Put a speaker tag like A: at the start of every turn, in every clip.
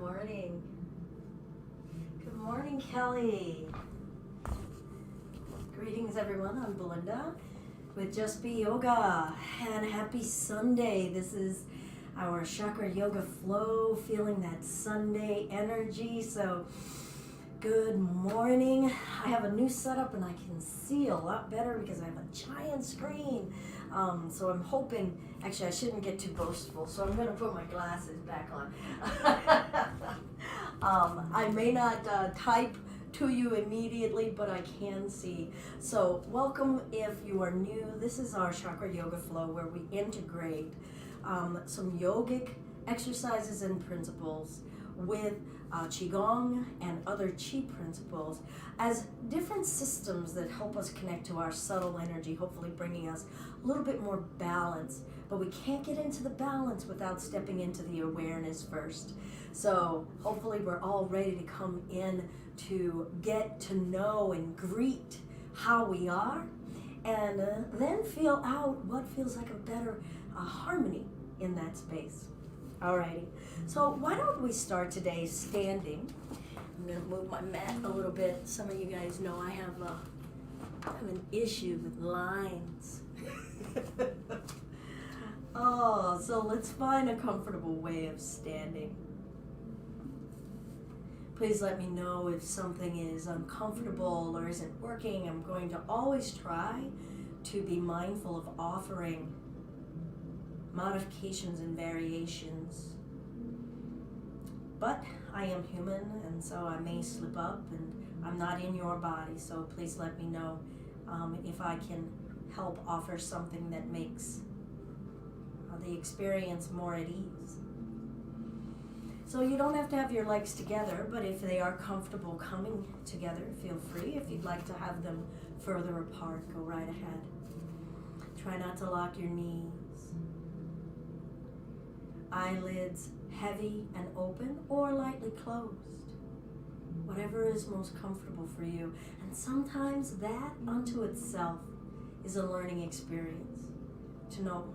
A: morning. Good morning, Kelly. Greetings, everyone. I'm Belinda with Just Be Yoga, and happy Sunday. This is our Chakra Yoga flow, feeling that Sunday energy. So, good morning. I have a new setup and I can see a lot better because I have a giant screen. So I'm hoping, actually I shouldn't get too boastful, so I'm going to put my glasses back on. I may not type to you immediately, but I can see. So welcome if you are new. This is our Chakra Yoga flow where we integrate some yogic exercises and principles with Qigong and other Qi principles as different systems that help us connect to our subtle energy, hopefully bringing us a little bit more balance. But we can't get into the balance without stepping into the awareness first. So hopefully we're all ready to come in to get to know and greet how we are, and then feel out what feels like a better harmony in that space. Alrighty, so why don't we start today standing. I'm going to move my mat a little bit. Some of you guys know I have an issue with lines. So let's find a comfortable way of standing. Please let me know if something is uncomfortable or isn't working. I'm going to always try to be mindful of offering modifications and variations. But I am human, and so I may slip up, and I'm not in your body, so please let me know if I can help offer something that makes the experience more at ease. So you don't have to have your legs together, but if they are comfortable coming together, feel free. If you'd like to have them further apart, go right ahead. Try not to lock your knees. Eyelids heavy and open or lightly closed. Whatever is most comfortable for you. And sometimes that unto itself is a learning experience. To know,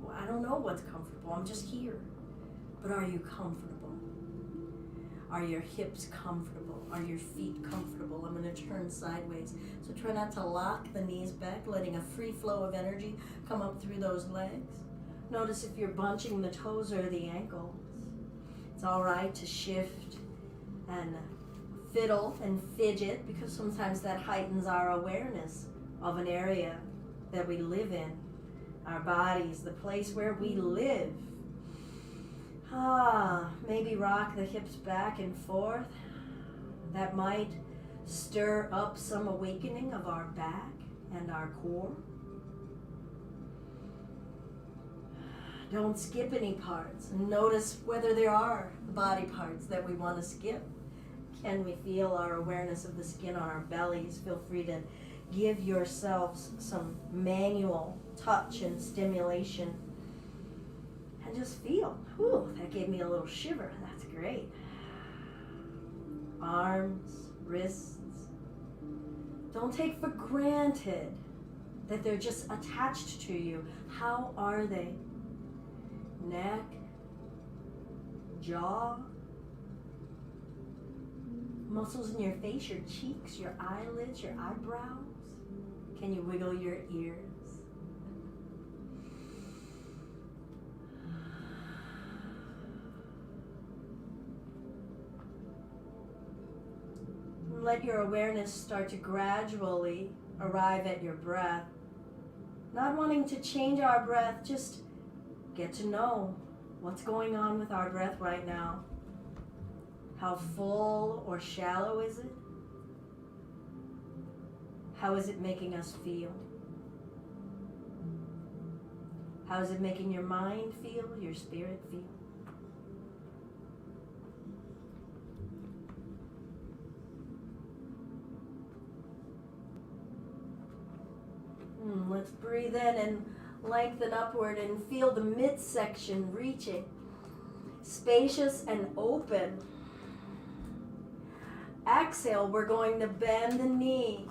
A: well, I don't know what's comfortable, I'm just here. But are you comfortable? Are your hips comfortable? Are your feet comfortable? I'm going to turn sideways. So try not to lock the knees back, letting a free flow of energy come up through those legs. Notice if you're bunching the toes or the ankles. It's all right to shift and fiddle and fidget, because sometimes that heightens our awareness of an area that we live in, our bodies, the place where we live. Maybe rock the hips back and forth. That might stir up some awakening of our back and our core. Don't skip any parts. Notice whether there are body parts that we want to skip. Can we feel our awareness of the skin on our bellies? Feel free to give yourselves some manual touch and stimulation. And just feel. Whew, that gave me a little shiver. That's great. Arms, wrists. Don't take for granted that they're just attached to you. How are they? Neck, jaw, muscles in your face, your cheeks, your eyelids, your eyebrows. Can you wiggle your ears? Let your awareness start to gradually arrive at your breath. Not wanting to change our breath, just get to know what's going on with our breath right now. How full or shallow is it? How is it making us feel? How is it making your mind feel, your spirit feel? Let's breathe in and lengthen upward and feel the midsection reaching, spacious and open. Exhale, we're going to bend the knees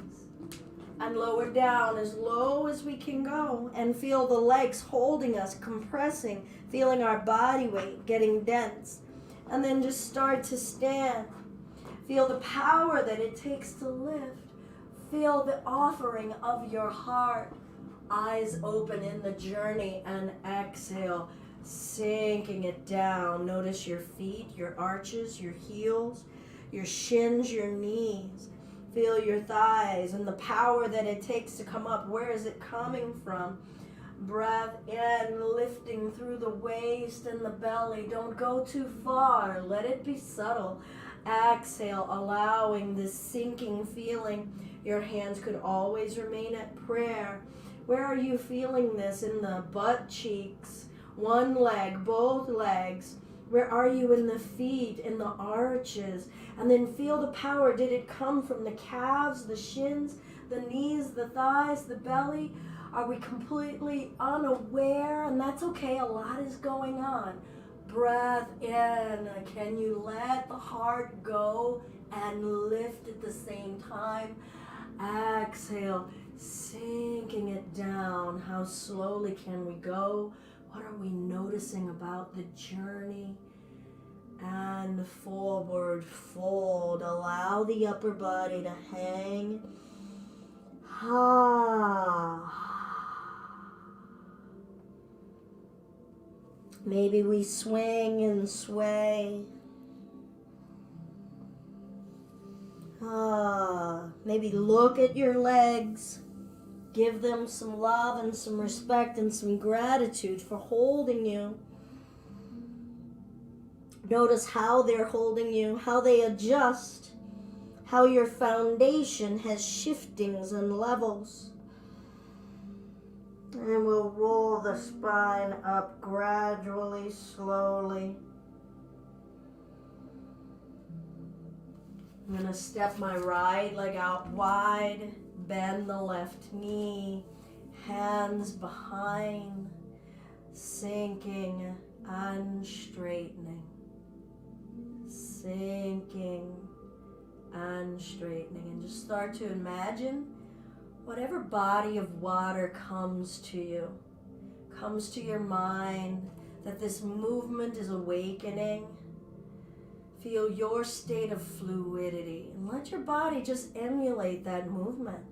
A: and lower down as low as we can go, and feel the legs holding us, compressing, feeling our body weight getting dense. And then just start to stand. Feel the power that it takes to lift. Feel the offering of your heart. Eyes open in the journey, and exhale, sinking it down. Notice your feet, your arches, your heels, your shins, your knees. Feel your thighs and the power that it takes to come up. Where is it coming from? Breath in, lifting through the waist and the belly. Don't go too far. Let it be subtle. Exhale, allowing this sinking feeling. Your hands could always remain at prayer. Where are you feeling this? In the butt cheeks, one leg, both legs. Where are you in the feet, in the arches? And then feel the power. Did it come from the calves, the shins, the knees, the thighs, the belly? Are we completely unaware? And that's okay, a lot is going on. Breath in. Can you let the heart go and lift at the same time? Exhale, sinking it down. How slowly can we go? What are we noticing about the journey? And forward, fold. Allow the upper body to hang. Maybe we swing and sway. Maybe look at your legs. Give them some love and some respect and some gratitude for holding you. Notice how they're holding you, how they adjust, how your foundation has shiftings and levels. And we'll roll the spine up gradually, slowly. I'm going to step my right leg out wide, bend the left knee, hands behind, sinking and straightening. Sinking and straightening. And just start to imagine whatever body of water comes to you, comes to your mind, that this movement is awakening. Feel your state of fluidity and let your body just emulate that movement.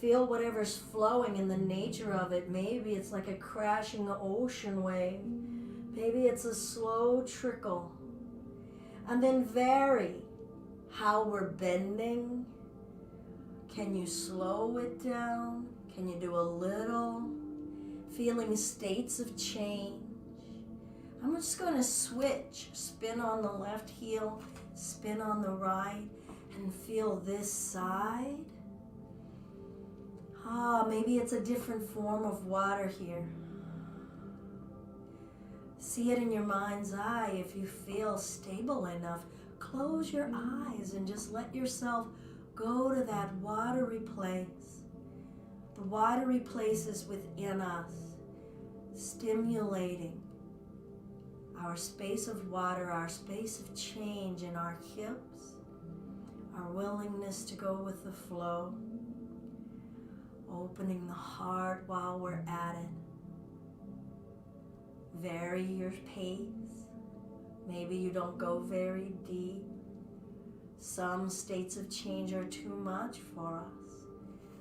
A: Feel whatever's flowing in the nature of it. Maybe it's like a crashing ocean wave. Maybe it's a slow trickle. And then vary how we're bending. Can you slow it down? Can you do a little? Feeling states of change. I'm just going to switch. Spin on the left heel, spin on the right, and feel this side. Maybe it's a different form of water here. See it in your mind's eye. If you feel stable enough, close your eyes and just let yourself go to that watery place. The watery places within us, stimulating our space of water, our space of change in our hips, our willingness to go with the flow, opening the heart while we're at it. Vary your pace. Maybe you don't go very deep. Some states of change are too much for us.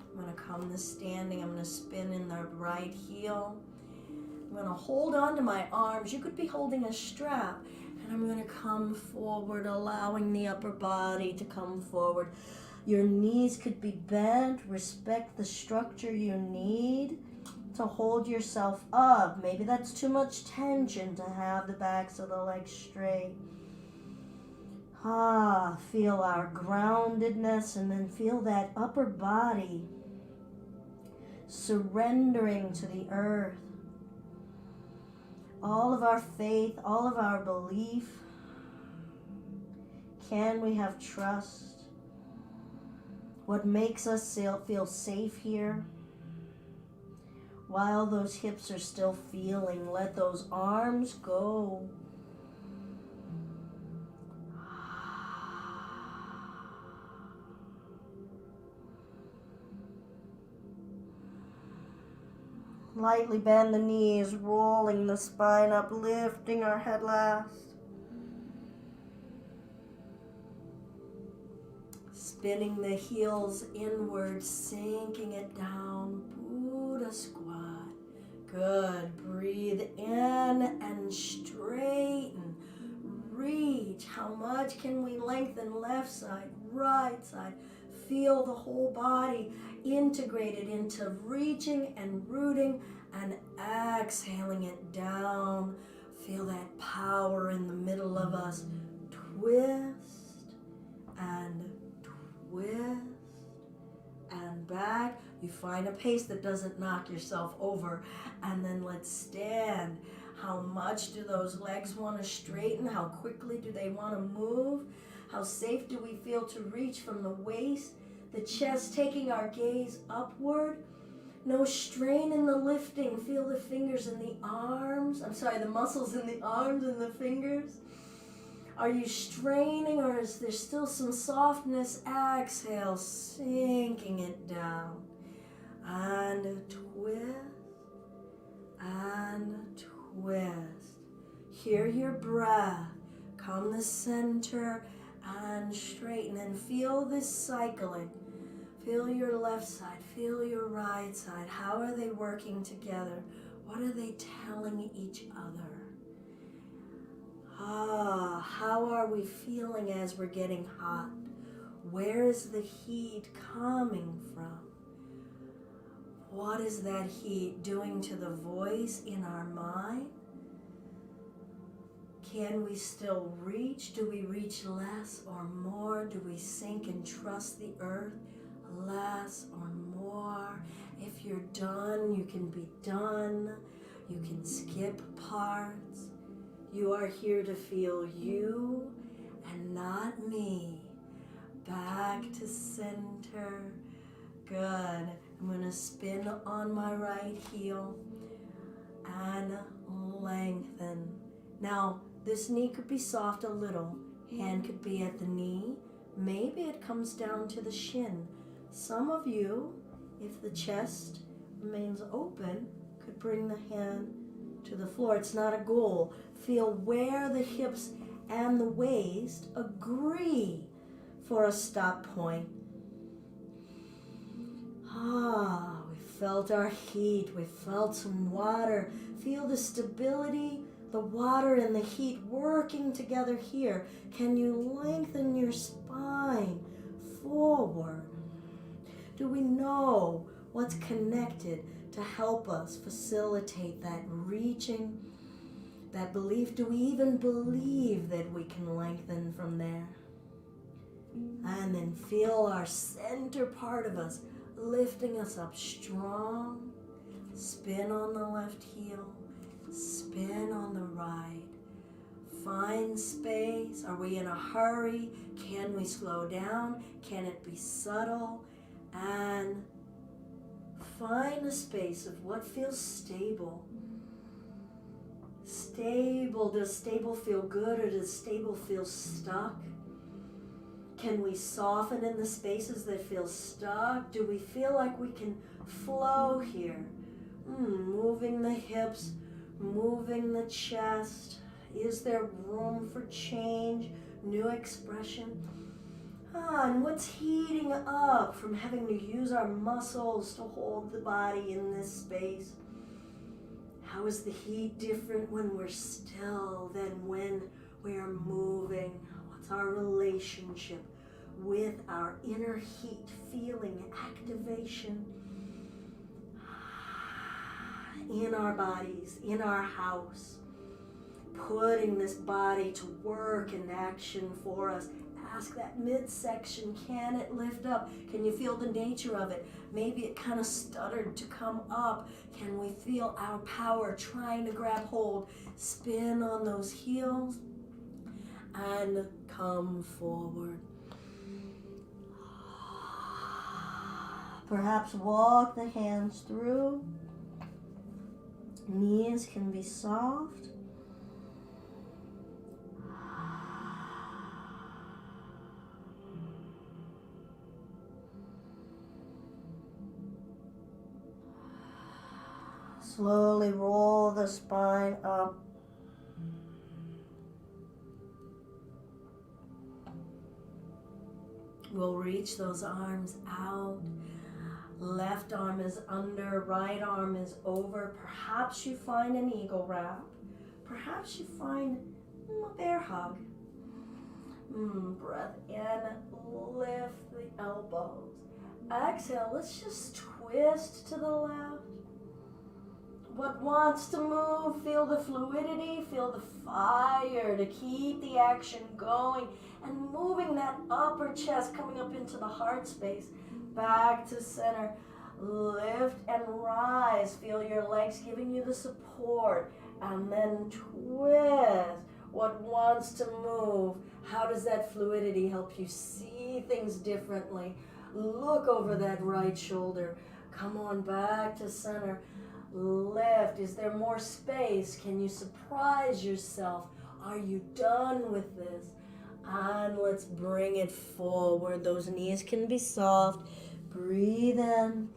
A: I'm going to come to standing. I'm going to spin in the right heel. I'm going to hold on to my arms. You could be holding a strap. And I'm going to come forward, allowing the upper body to come forward. Your knees could be bent. Respect the structure you need to hold yourself up. Maybe that's too much tension to have the backs of the legs straight. Feel our groundedness, and then feel that upper body surrendering to the earth. All of our faith, all of our belief. Can we have trust? What makes us feel safe here? While those hips are still feeling, let those arms go. Lightly bend the knees, rolling the spine up, lifting our head last. Spinning the heels inward, sinking it down. Buddha squat. Good. Breathe in and straighten. Reach. How much can we lengthen? Left side, right side. Feel the whole body integrated into reaching and rooting and exhaling it down. Feel that power in the middle of us. Twist and twist and back. You find a pace that doesn't knock yourself over. And then let's stand. How much do those legs want to straighten? How quickly do they want to move? How safe do we feel to reach from the waist, the chest, taking our gaze upward? No strain in the lifting. Feel the fingers in the arms. The muscles in the arms and the fingers. Are you straining, or is there still some softness? Exhale, sinking it down. And twist and twist. Hear your breath. Come to center and straighten, and feel this cycling. Feel your left side, feel your right side. How are they working together? What are they telling each other? How are we feeling as we're getting hot? Where is the heat coming from? What is that heat doing to the voice in our mind? Can we still reach? Do we reach less or more? Do we sink and trust the earth? Less or more? If you're done, you can be done. You can skip parts. You are here to feel you and not me. Back to center. Good. I'm going to spin on my right heel and lengthen. Now, this knee could be soft a little. Hand could be at the knee. Maybe it comes down to the shin. Some of you, if the chest remains open, could bring the hand to the floor. It's not a goal. Feel where the hips and the waist agree for a stop point. We felt our heat. We felt some water. Feel the stability, the water and the heat working together here. Can you lengthen your spine forward? Do we know what's connected to help us facilitate that reaching, that belief? Do we even believe that we can lengthen from there? And then feel our center part of us lifting us up strong. Spin on the left heel, spin on the right. Find space. Are we in a hurry? Can we slow down? Can it be subtle? And find a space of what feels stable. Stable. Does stable feel good, or does stable feel stuck? Can we soften in the spaces that feel stuck? Do we feel like we can flow here? Moving the hips, moving the chest. Is there room for change, new expression? And what's heating up from having to use our muscles to hold the body in this space? How is the heat different when we're still than when we are moving? What's our relationship with our inner heat, feeling activation in our bodies, in our house, putting this body to work and action for us? Ask that midsection, can it lift up? Can you feel the nature of it? Maybe it kind of stuttered to come up. Can we feel our power trying to grab hold? Spin on those heels and come forward. Perhaps walk the hands through. Knees can be soft. Slowly roll the spine up. We'll reach those arms out. Left arm is under, right arm is over. Perhaps you find an eagle wrap. Perhaps you find a bear hug. Breath in, lift the elbows. Exhale, let's just twist to the left. What wants to move, feel the fluidity, feel the fire to keep the action going and moving that upper chest coming up into the heart space. Back to center. Lift and rise. Feel your legs giving you the support. And then twist. What wants to move? How does that fluidity help you see things differently? Look over that right shoulder. Come on back to center. Lift. Is there more space? Can you surprise yourself? Are you done with this? And let's bring it forward. Those knees can be soft. Breathe in.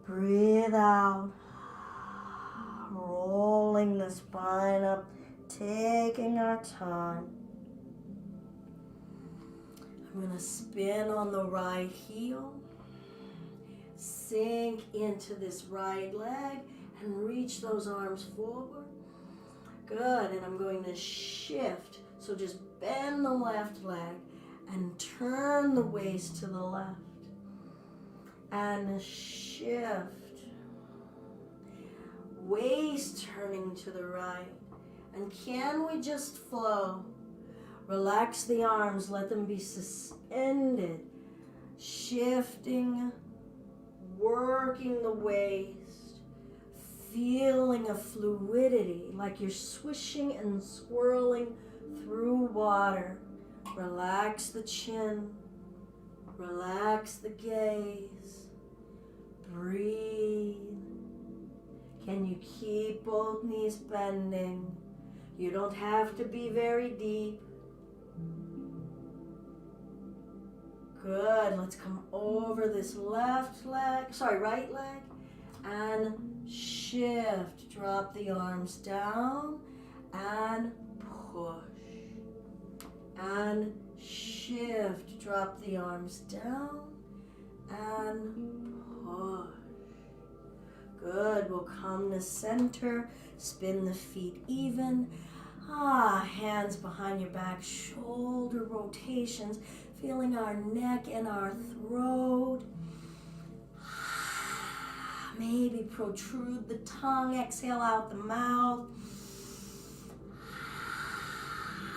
A: Breathe out. Rolling the spine up. Taking our time. I'm going to spin on the right heel. Sink into this right leg and reach those arms forward. Good. And I'm going to shift. So just bend the left leg and turn the waist to the left. And shift. Waist turning to the right. And can we just flow? Relax the arms, let them be suspended. Shifting, working the waist. Feeling a fluidity, like you're swishing and swirling through water. Relax the chin. Relax the gaze. Breathe. Can you keep both knees bending? You don't have to be very deep. Good. Let's come over this right leg, and shift. Drop the arms down and push. And shift. Drop the arms down and push. Good. We'll come to center. Spin the feet even. Hands behind your back. Shoulder rotations. Feeling our neck and our throat. Maybe protrude the tongue. Exhale out the mouth.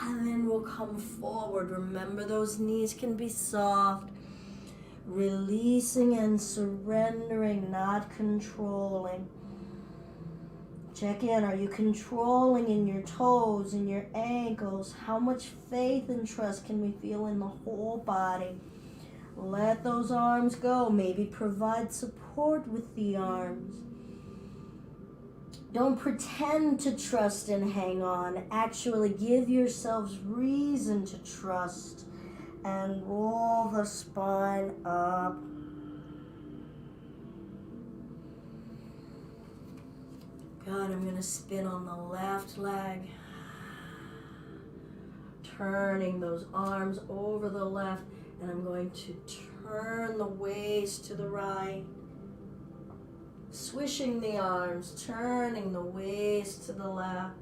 A: And then we'll come forward. Remember, those knees can be soft. Releasing and surrendering, not controlling. Check in. Are you controlling in your toes, in your ankles? How much faith and trust can we feel in the whole body? Let those arms go. Maybe provide support with the arms. Don't pretend to trust and hang on. Actually give yourselves reason to trust. And roll the spine up. Good. I'm going to spin on the left leg. Turning those arms over the left. And I'm going to turn the waist to the right. Swishing the arms, turning the waist to the left.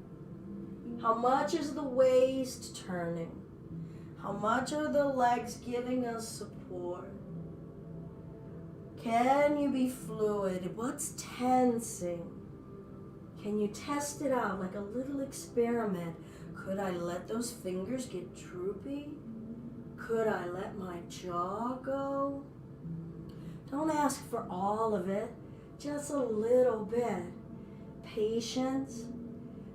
A: How much is the waist turning? How much are the legs giving us support? Can you be fluid? What's tensing? Can you test it out like a little experiment? Could I let those fingers get droopy? Could I let my jaw go? Don't ask for all of it, just a little bit. Patience,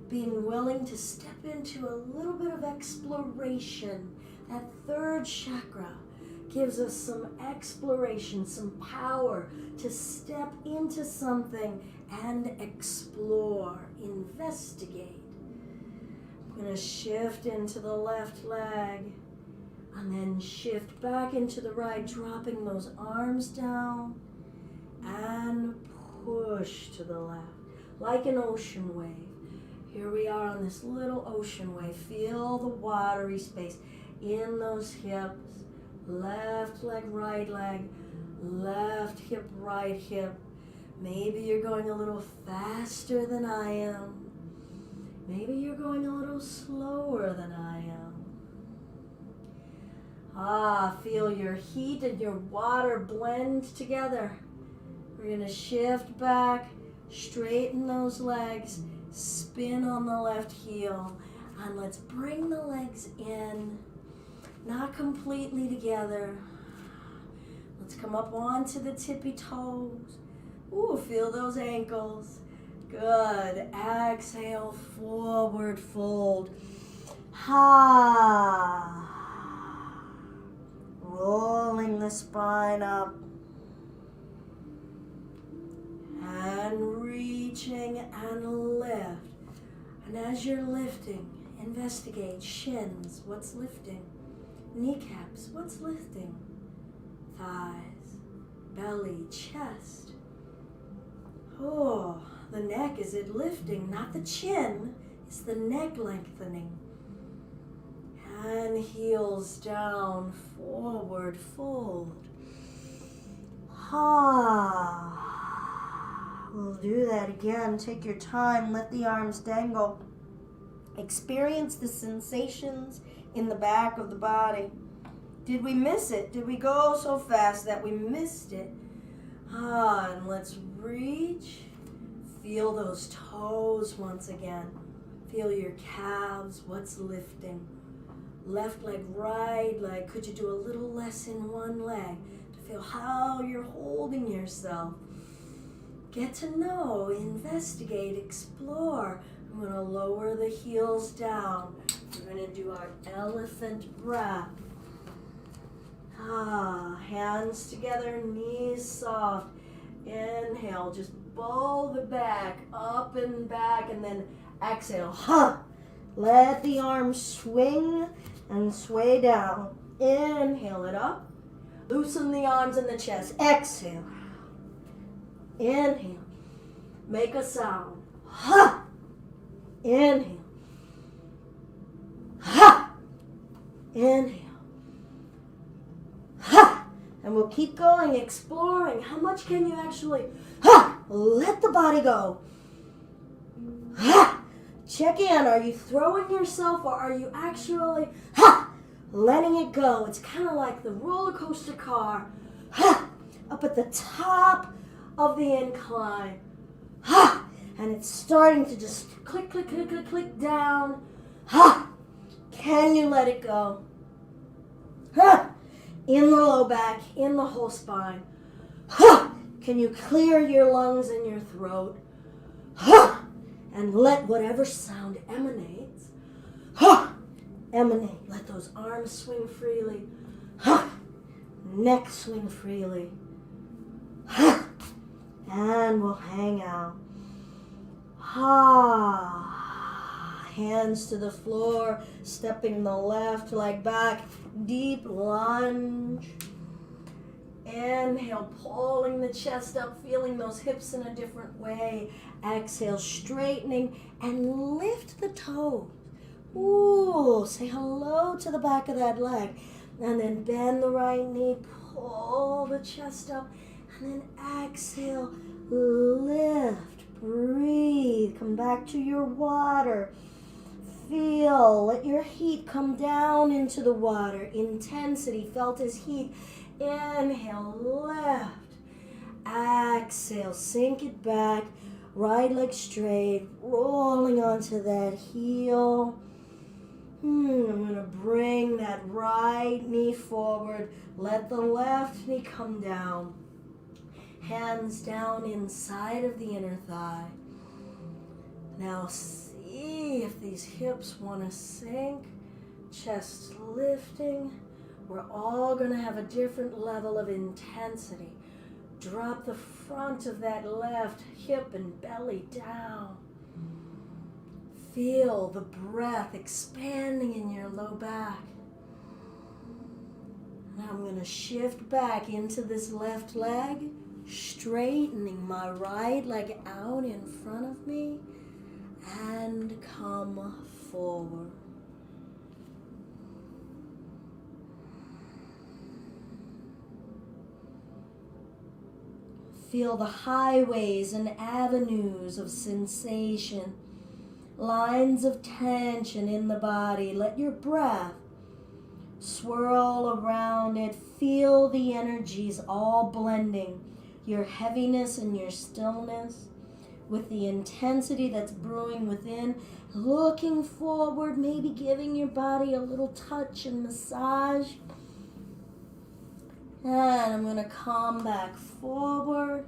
A: being willing to step into a little bit of exploration. That third chakra gives us some exploration, some power to step into something and explore, investigate. I'm going to shift into the left leg and then shift back into the right, dropping those arms down and push to the left like an ocean wave. Here we are on this little ocean wave. Feel the watery space in those hips, left leg, right leg, left hip, right hip. Maybe you're going a little faster than I am. Maybe you're going a little slower than I am. Feel your heat and your water blend together. We're going to shift back, straighten those legs, spin on the left heel, and let's bring the legs in, not completely together. Let's come up onto the tippy toes. Ooh, feel those ankles. Good. Exhale, forward fold. Rolling the spine up. And reaching and lift. And as you're lifting, investigate shins. What's lifting? Kneecaps. What's lifting? Thighs, belly, chest. Oh, the neck, is it lifting? Not the chin, it's the neck lengthening. And heels down, forward fold. We'll do that again. Take your time, let the arms dangle. Experience the sensations in the back of the body. Did we miss it? Did we go so fast that we missed it? And let's reach. Feel those toes once again. Feel your calves. What's lifting? Left leg, right leg. Could you do a little less in one leg to feel how you're holding yourself? Get to know, investigate, explore. I'm going to lower the heels down. We're going to do our elephant breath. Hands together, knees soft. Inhale, just bow the back, up and back, and then exhale. Let the arms swing and sway down. Inhale it up. Loosen the arms and the chest. Exhale. Inhale. Make a sound. Inhale. Inhale. And we'll keep going, exploring. How much can you actually let the body go? Check in. Are you throwing yourself or are you actually letting it go? It's kind of like the roller coaster car up at the top of the incline. And it's starting to just click, click, click, click, click down. Can you let it go? In the low back, in the whole spine. Can you clear your lungs and your throat? And let whatever sound emanates, emanate. Let those arms swing freely. Neck swing freely. And we'll hang out. Hands to the floor, stepping the left leg back, deep lunge. Inhale, pulling the chest up, feeling those hips in a different way. Exhale, straightening, and lift the toes. Ooh, say hello to the back of that leg. And then bend the right knee, pull the chest up, and then exhale, lift, breathe, come back to your water. Feel, let your heat come down into the water. Intensity, felt as heat. Inhale, lift. Exhale, sink it back. Right leg straight, rolling onto that heel. I'm going to bring that right knee forward. Let the left knee come down. Hands down inside of the inner thigh. Now see if these hips want to sink. Chest lifting. We're all going to have a different level of intensity. Drop the front of that left hip and belly down. Feel the breath expanding in your low back. Now I'm going to shift back into this left leg, straightening my right leg out in front of me, and come forward. Feel the highways and avenues of sensation, lines of tension in the body. Let your breath swirl around it. Feel the energies all blending, your heaviness and your stillness with the intensity that's brewing within. Looking forward, maybe giving your body a little touch and massage. And I'm going to come back forward.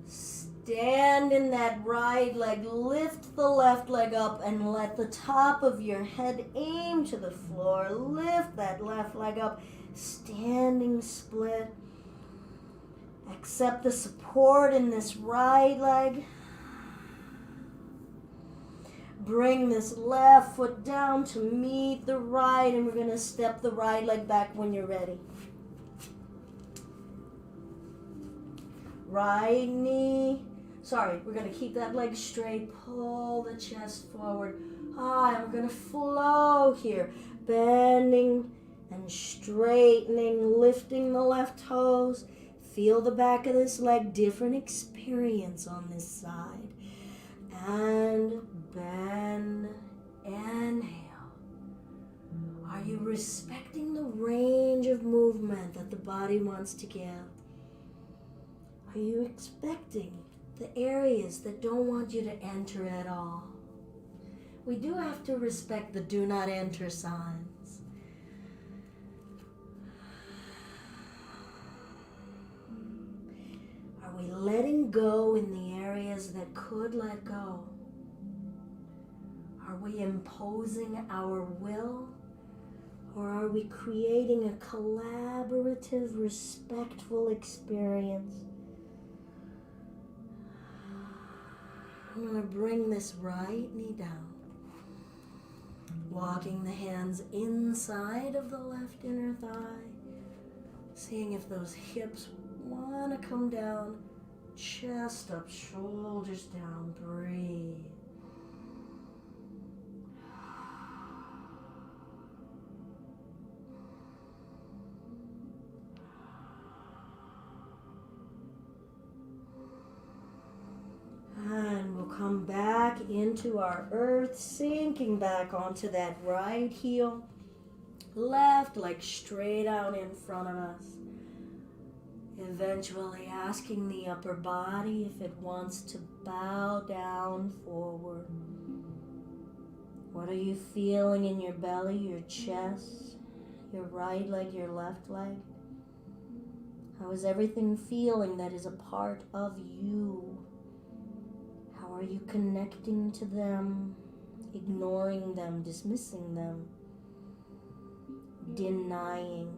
A: Stand in that right leg. Lift the left leg up and let the top of your head aim to the floor. Lift that left leg up. Standing split. Accept the support in this right leg. Bring this left foot down to meet the right, and we're going to step the right leg back when you're ready. Right knee. We're going to keep that leg straight. Pull the chest forward. And we're going to flow here. Bending and straightening, lifting the left toes. Feel the back of this leg. Different experience on this side. And bend. Inhale. Are you respecting the range of movement that the body wants to give? Are you expecting the areas that don't want you to enter at all? We do have to respect the do not enter signs. Are we letting go in the areas that could let go? Are we imposing our will? Or are we creating a collaborative, respectful experience? I'm going to bring this right knee down. Walking the hands inside of the left inner thigh. Seeing if those hips want to come down. Chest up, shoulders down. Breathe. And we'll come back into our earth, sinking back onto that right heel. Left leg straight out in front of us. Eventually asking the upper body if it wants to bow down forward. What are you feeling in your belly, your chest, your right leg, your left leg? How is everything feeling that is a part of you? How are you connecting to them, ignoring them, dismissing them, denying,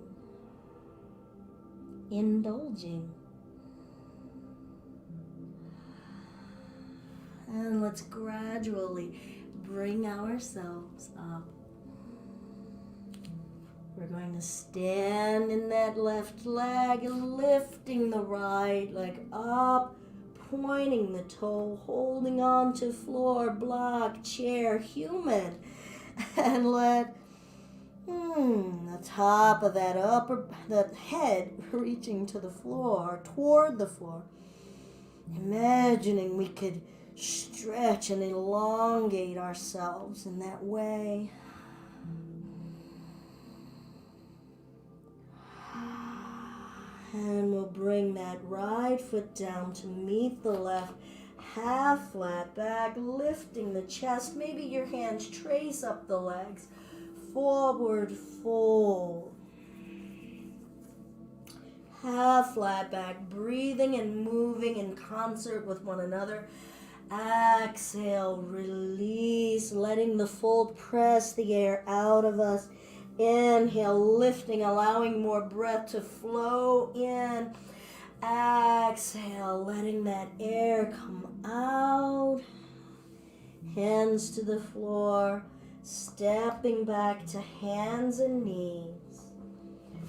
A: indulging? And let's gradually bring ourselves up. We're going to stand in that left leg, lifting the right leg up, pointing the toe, holding on to floor, block, chair, human. And let the top of that head reaching to the floor, toward the floor. Imagining we could stretch and elongate ourselves in that way. And we'll bring that right foot down to meet the left, half flat back, lifting the chest. Maybe your hands trace up the legs. Forward fold. Half flat back, breathing and moving in concert with one another. Exhale, release, letting the fold press the air out of us. Inhale, lifting, allowing more breath to flow in. Exhale, letting that air come out. Hands to the floor, stepping back to hands and knees.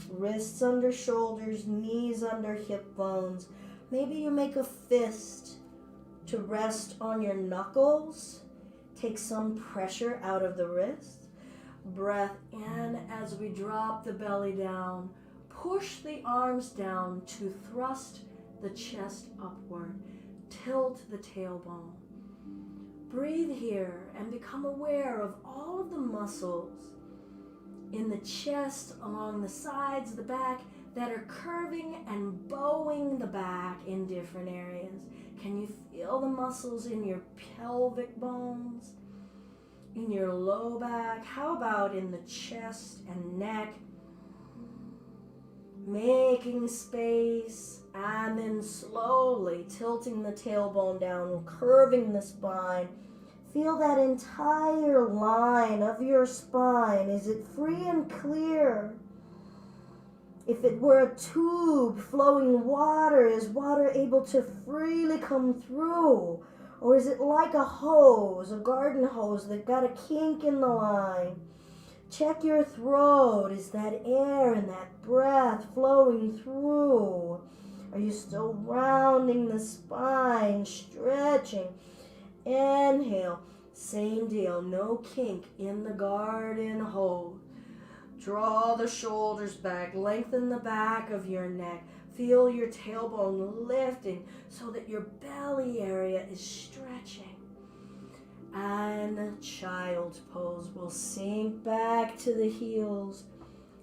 A: Wrists under shoulders, knees under hip bones. Maybe you make a fist to rest on your knuckles. Take some pressure out of the wrist. Breath in as we drop the belly down, Push the arms down to thrust the chest upward. Tilt the tailbone. Breathe here and become aware of all of the muscles in the chest, along the sides, the back, that are curving and bowing the back in different areas. Can you feel the muscles in your pelvic bones, in your low back? How about in the chest and neck? Making space and then slowly tilting the tailbone down, curving the spine. Feel that entire line of your spine. Is it free and clear? If it were a tube flowing water, is water able to freely come through? Or is it like a hose, a garden hose that got a kink in the line? Check your throat. Is that air and that breath flowing through? Are you still rounding the spine, stretching? Inhale. Same deal. No kink in the garden hose. Draw the shoulders back. Lengthen the back of your neck. Feel your tailbone lifting so that your belly area is stretching. And child's pose. We'll sink back to the heels,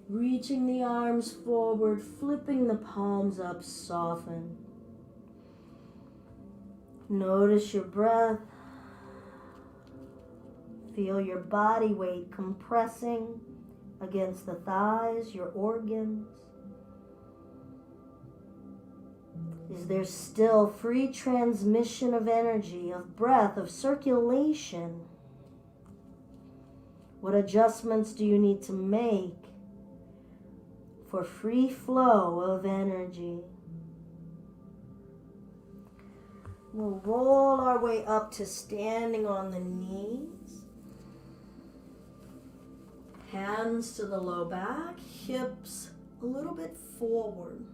A: reaching the arms forward, flipping the palms up, soften. Notice your breath. Feel your body weight compressing against the thighs, your organs. Is there still free transmission of energy, of breath, of circulation? What adjustments do you need to make for free flow of energy? We'll roll our way up to standing on the knees. Hands to the low back, hips a little bit forward.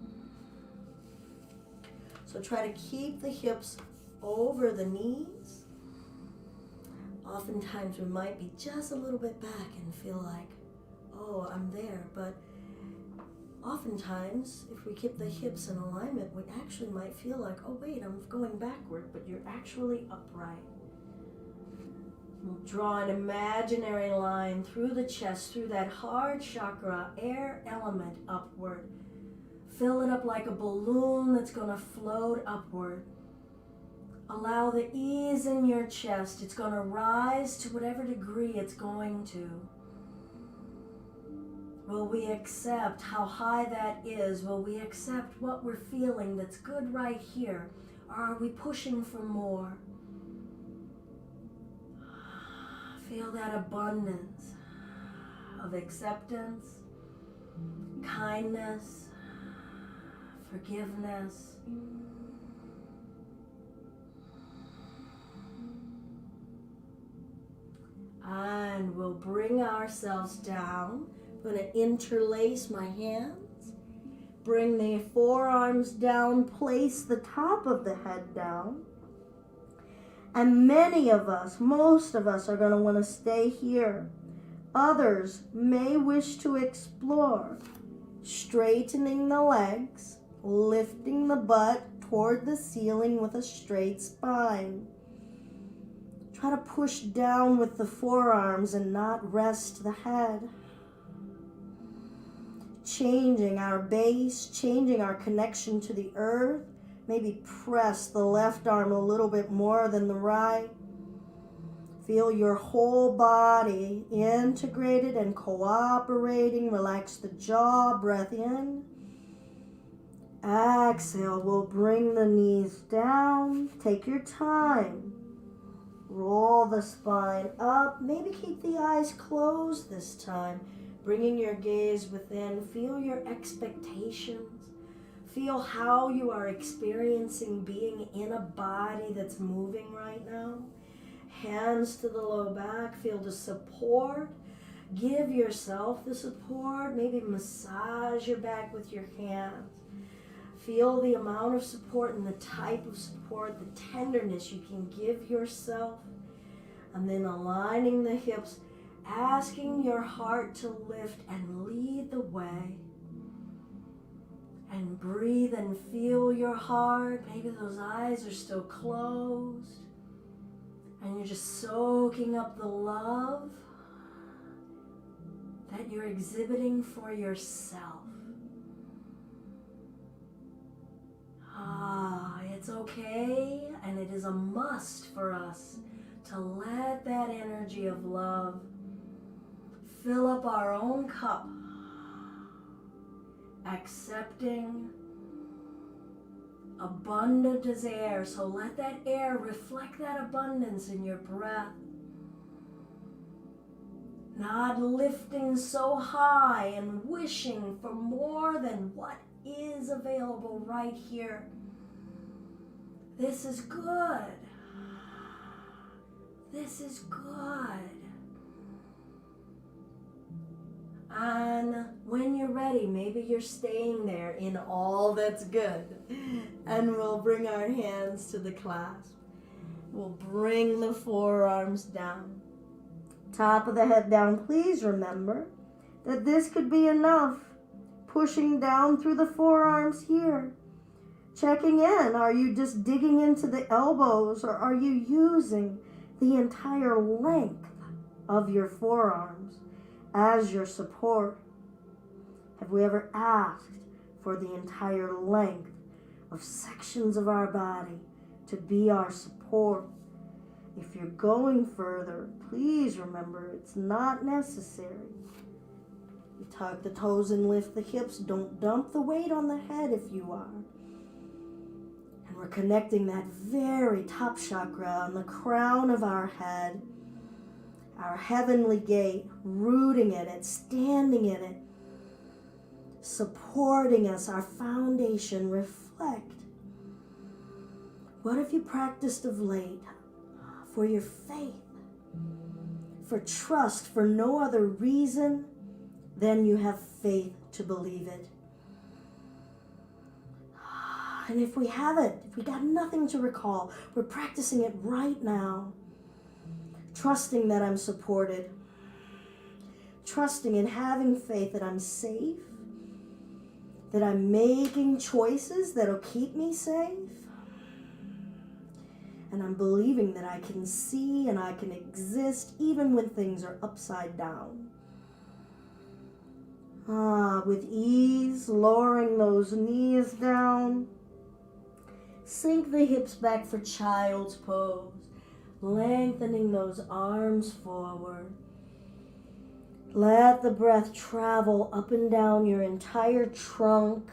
A: So try to keep the hips over the knees. Oftentimes we might be just a little bit back and feel like, oh, I'm there. But oftentimes, if we keep the hips in alignment, we actually might feel like, oh wait, I'm going backward, but you're actually upright. We'll draw an imaginary line through the chest, through that heart chakra, air element upward. Fill it up like a balloon that's going to float upward. Allow the ease in your chest. It's going to rise to whatever degree it's going to. Will we accept how high that is? Will we accept what we're feeling that's good right here? Or are we pushing for more? Feel that abundance of acceptance, kindness, forgiveness. And we'll bring ourselves down. I'm going to interlace my hands. Bring the forearms down. Place the top of the head down. And many of us, most of us, are going to want to stay here. Others may wish to explore straightening the legs, lifting the butt toward the ceiling with a straight spine. Try to push down with the forearms and not rest the head. Changing our base, changing our connection to the earth. Maybe press the left arm a little bit more than the right. Feel your whole body integrated and cooperating. Relax the jaw, breath in. Exhale, we'll bring the knees down. Take your time. Roll the spine up. Maybe keep the eyes closed this time. Bringing your gaze within. Feel your expectations. Feel how you are experiencing being in a body that's moving right now. Hands to the low back. Feel the support. Give yourself the support. Maybe massage your back with your hands. Feel the amount of support and the type of support, the tenderness you can give yourself. And then aligning the hips, asking your heart to lift and lead the way. And breathe and feel your heart. Maybe those eyes are still closed. And you're just soaking up the love that you're exhibiting for yourself. It's okay, and it is a must for us to let that energy of love fill up our own cup, accepting abundant as air. So let that air reflect that abundance in your breath. Not lifting so high and wishing for more than what is available right here. This is good. This is good. And when you're ready, maybe you're staying there in all that's good. And we'll bring our hands to the clasp. We'll bring the forearms down. Top of the head down. Please remember that this could be enough. Pushing down through the forearms here. Checking in. Are you just digging into the elbows, or are you using the entire length of your forearms as your support? Have we ever asked for the entire length of sections of our body to be our support? If you're going further, please remember it's not necessary. You tuck the toes and lift the hips. Don't dump the weight on the head if you are. And we're connecting that very top chakra on the crown of our head, our heavenly gate, rooting in it, standing in it, supporting us, our foundation. Reflect. What have you practiced of late for your faith, for trust, for no other reason than you have faith to believe it? And if we haven't, if we got nothing to recall, we're practicing it right now. Trusting that I'm supported. Trusting and having faith that I'm safe. That I'm making choices that'll keep me safe. And I'm believing that I can see and I can exist even when things are upside down. With ease, lowering those knees down. Sink the hips back for child's pose. Lengthening those arms forward. Let the breath travel up and down your entire trunk.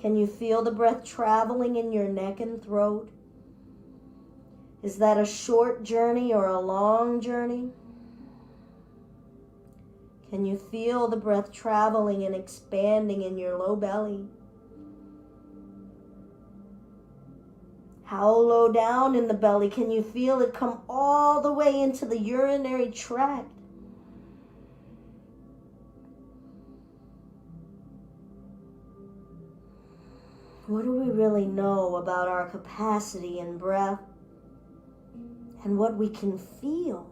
A: Can you feel the breath traveling in your neck and throat? Is that a short journey or a long journey? Can you feel the breath traveling and expanding in your low belly? How low down in the belly? Can you feel it come all the way into the urinary tract? What do we really know about our capacity in breath and what we can feel?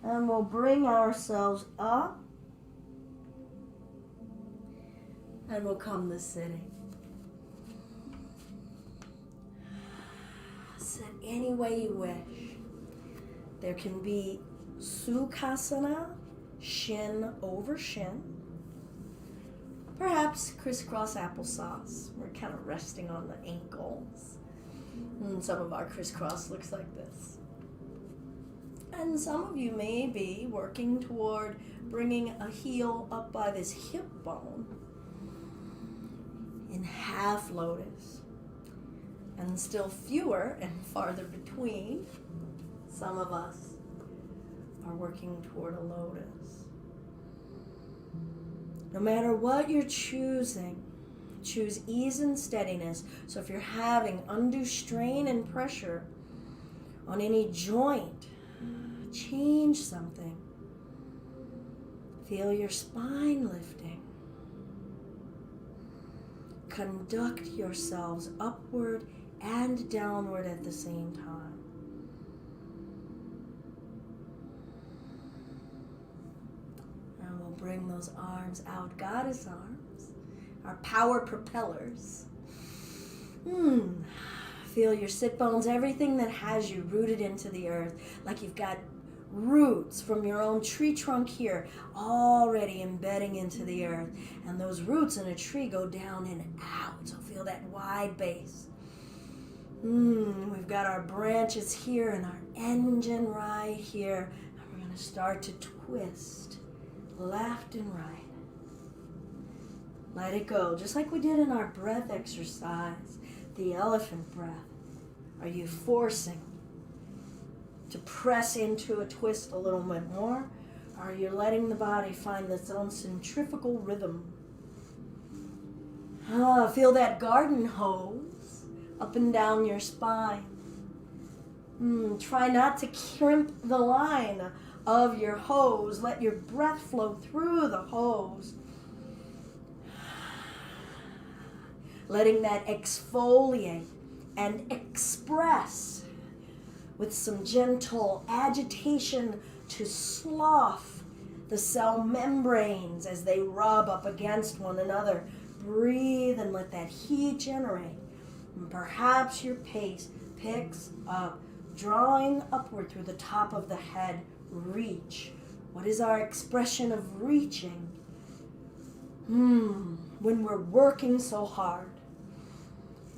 A: And we'll bring ourselves up and we'll come to sitting. Sit any way you wish. There can be Sukhasana, shin over shin. Perhaps crisscross applesauce. We're kind of resting on the ankles. And some of our crisscross looks like this. And some of you may be working toward bringing a heel up by this hip bone in half lotus. And still fewer and farther between, some of us are working toward a lotus. No matter what you're choosing, choose ease and steadiness. So if you're having undue strain and pressure on any joint, change something. Feel your spine lifting. Conduct yourselves upward and downward at the same time. And we'll bring those arms out, goddess arms, our power propellers. Feel your sit bones, everything that has you rooted into the earth, like you've got roots from your own tree trunk here, already embedding into the earth. And those roots in a tree go down and out, so feel that wide base. We've got our branches here and our engine right here. And we're going to start to twist left and right. Let it go, just like we did in our breath exercise, the elephant breath. Are you forcing to press into a twist a little bit more? Or are you letting the body find its own centrifugal rhythm? Feel that garden hose up and down your spine. Try not to crimp the line of your hose. Let your breath flow through the hose. Letting that exfoliate and express with some gentle agitation to slough the cell membranes as they rub up against one another. Breathe and let that heat generate. And perhaps your pace picks up, drawing upward through the top of the head. Reach. What is our expression of reaching? When we're working so hard.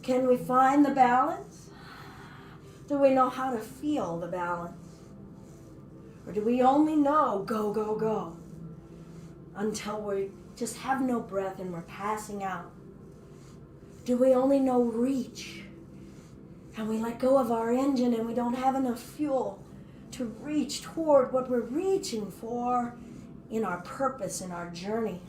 A: Can we find the balance? Do we know how to feel the balance? Or do we only know go, go, go until we just have no breath and we're passing out? Do we only know reach and we let go of our engine and we don't have enough fuel to reach toward what we're reaching for in our purpose, in our journey?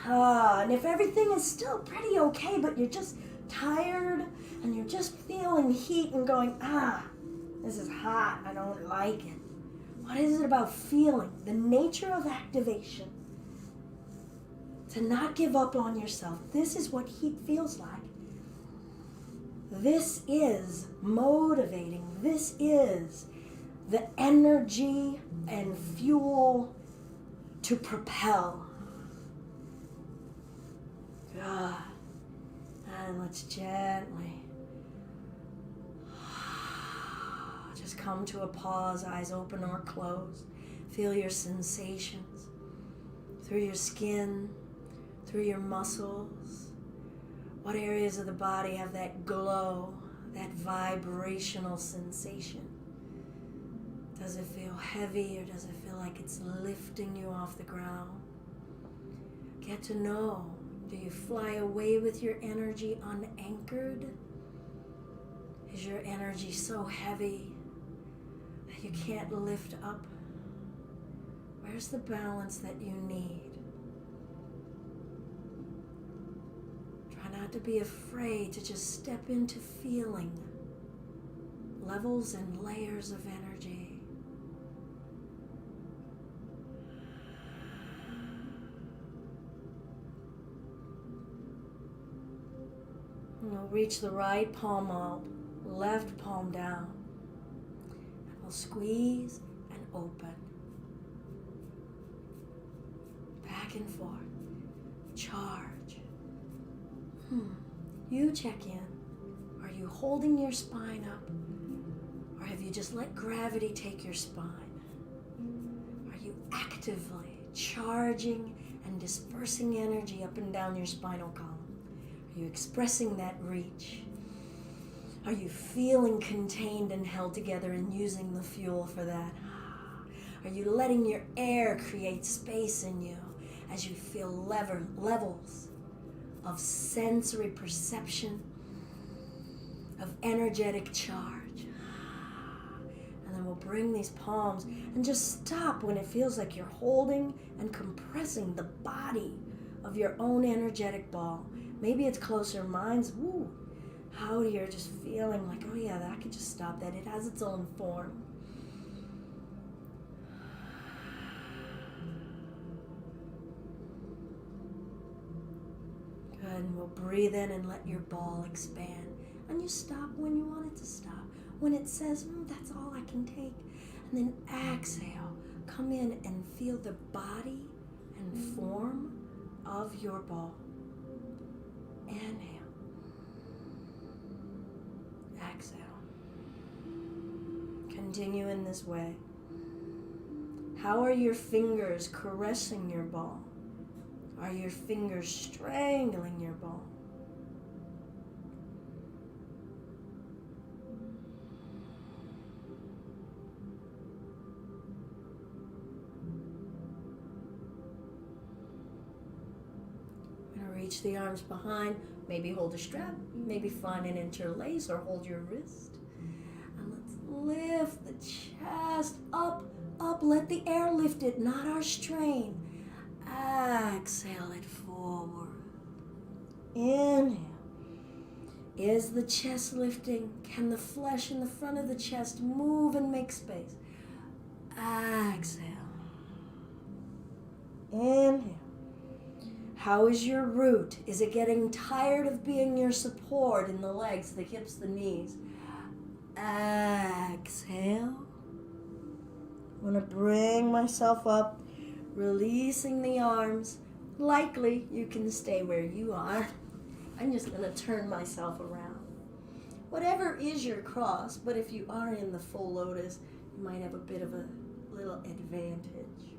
A: And if everything is still pretty okay, but you're just tired and you're just feeling heat and going, this is hot, I don't like it. What is it about feeling? The nature of activation. To not give up on yourself. This is what heat feels like. This is motivating. This is the energy and fuel to propel. Good. And let's gently just come to a pause, eyes open or closed. Feel your sensations through your skin, through your muscles. What areas of the body have that glow, that vibrational sensation? Does it feel heavy or does it feel like it's lifting you off the ground? Get to know. Do you fly away with your energy unanchored? Is your energy so heavy that you can't lift up? Where's the balance that you need? Try not to be afraid to just step into feeling levels and layers of energy. We'll reach the right palm up, left palm down. And we'll squeeze and open. Back and forth. Charge. You check in. Are you holding your spine up? Or have you just let gravity take your spine? Are you actively charging and dispersing energy up and down your spinal column? Are you expressing that reach? Are you feeling contained and held together and using the fuel for that? Are you letting your air create space in you as you feel levels of sensory perception, of energetic charge? And then we'll bring these palms and just stop when it feels like you're holding and compressing the body of your own energetic ball. Maybe it's closer. Mine's out here, just feeling like, oh yeah, I could just stop that. It has its own form. Good, and we'll breathe in and let your ball expand. And you stop when you want it to stop. When it says, that's all I can take. And then exhale, come in and feel the body and form of your ball. Inhale. Exhale. Continue in this way. How are your fingers caressing your ball? Are your fingers strangling your ball? Reach the arms behind, maybe hold a strap, maybe find an interlace or hold your wrist. And let's lift the chest up, up. Let the air lift it, not our strain. Exhale it forward. Inhale. Is the chest lifting? Can the flesh in the front of the chest move and make space? Exhale. Inhale. How is your root? Is it getting tired of being your support in the legs, the hips, the knees? Exhale. I want to bring myself up, releasing the arms. Likely you can stay where you are. I'm just going to turn myself around. Whatever is your cross, but if you are in the full lotus, you might have a bit of a little advantage.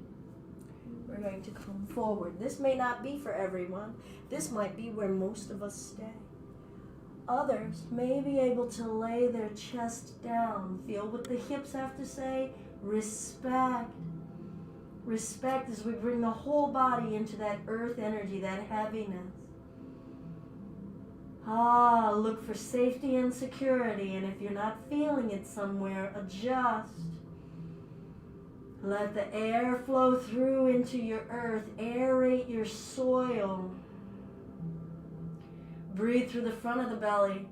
A: We're going to come forward. This may not be for everyone. This might be where most of us stay. Others may be able to lay their chest down. Feel what the hips have to say. Respect. Respect as we bring the whole body into that earth energy, that heaviness. Look for safety and security. And if you're not feeling it somewhere, adjust. Let the air flow through into your earth. Aerate your soil. Breathe through the front of the belly.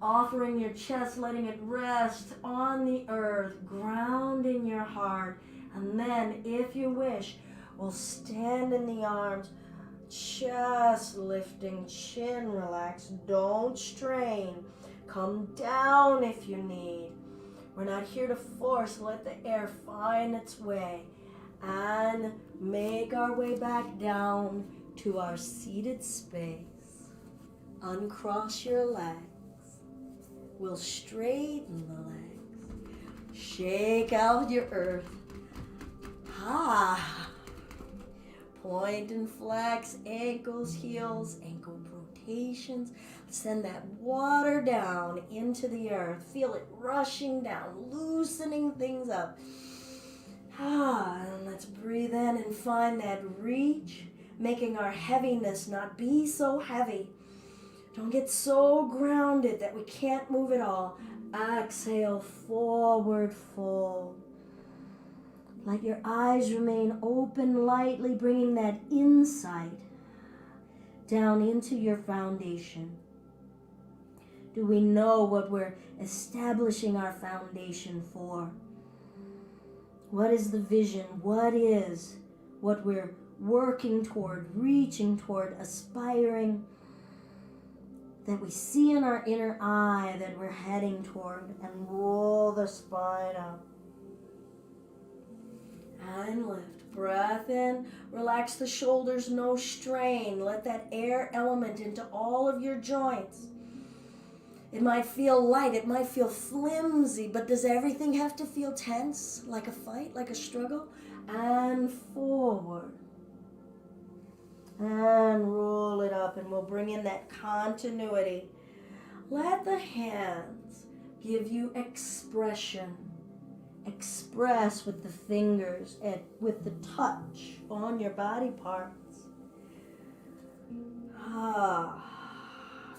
A: Offering your chest, letting it rest on the earth. Grounding your heart. And then, if you wish, we'll stand in the arms. Chest lifting, chin relaxed. Don't strain. Come down if you need. We're not here to force. Let the air find its way. And make our way back down to our seated space. Uncross your legs. We'll straighten the legs. Shake out your earth. Point and flex, ankles, heels, ankle rotations. Send that water down into the earth. Feel it rushing down, loosening things up. And let's breathe in and find that reach, making our heaviness not be so heavy. Don't get so grounded that we can't move at all. Exhale, forward fold. Let your eyes remain open lightly, bringing that insight down into your foundation. Do we know what we're establishing our foundation for? What is the vision? What is what we're working toward, reaching toward, aspiring, that we see in our inner eye that we're heading toward? And roll the spine up. And lift. Breath in. Relax the shoulders, no strain. Let that air element into all of your joints. It might feel light, it might feel flimsy, but does everything have to feel tense? Like a fight, like a struggle? And forward. And roll it up, and we'll bring in that continuity. Let the hands give you expression. Express with the fingers and with the touch on your body parts.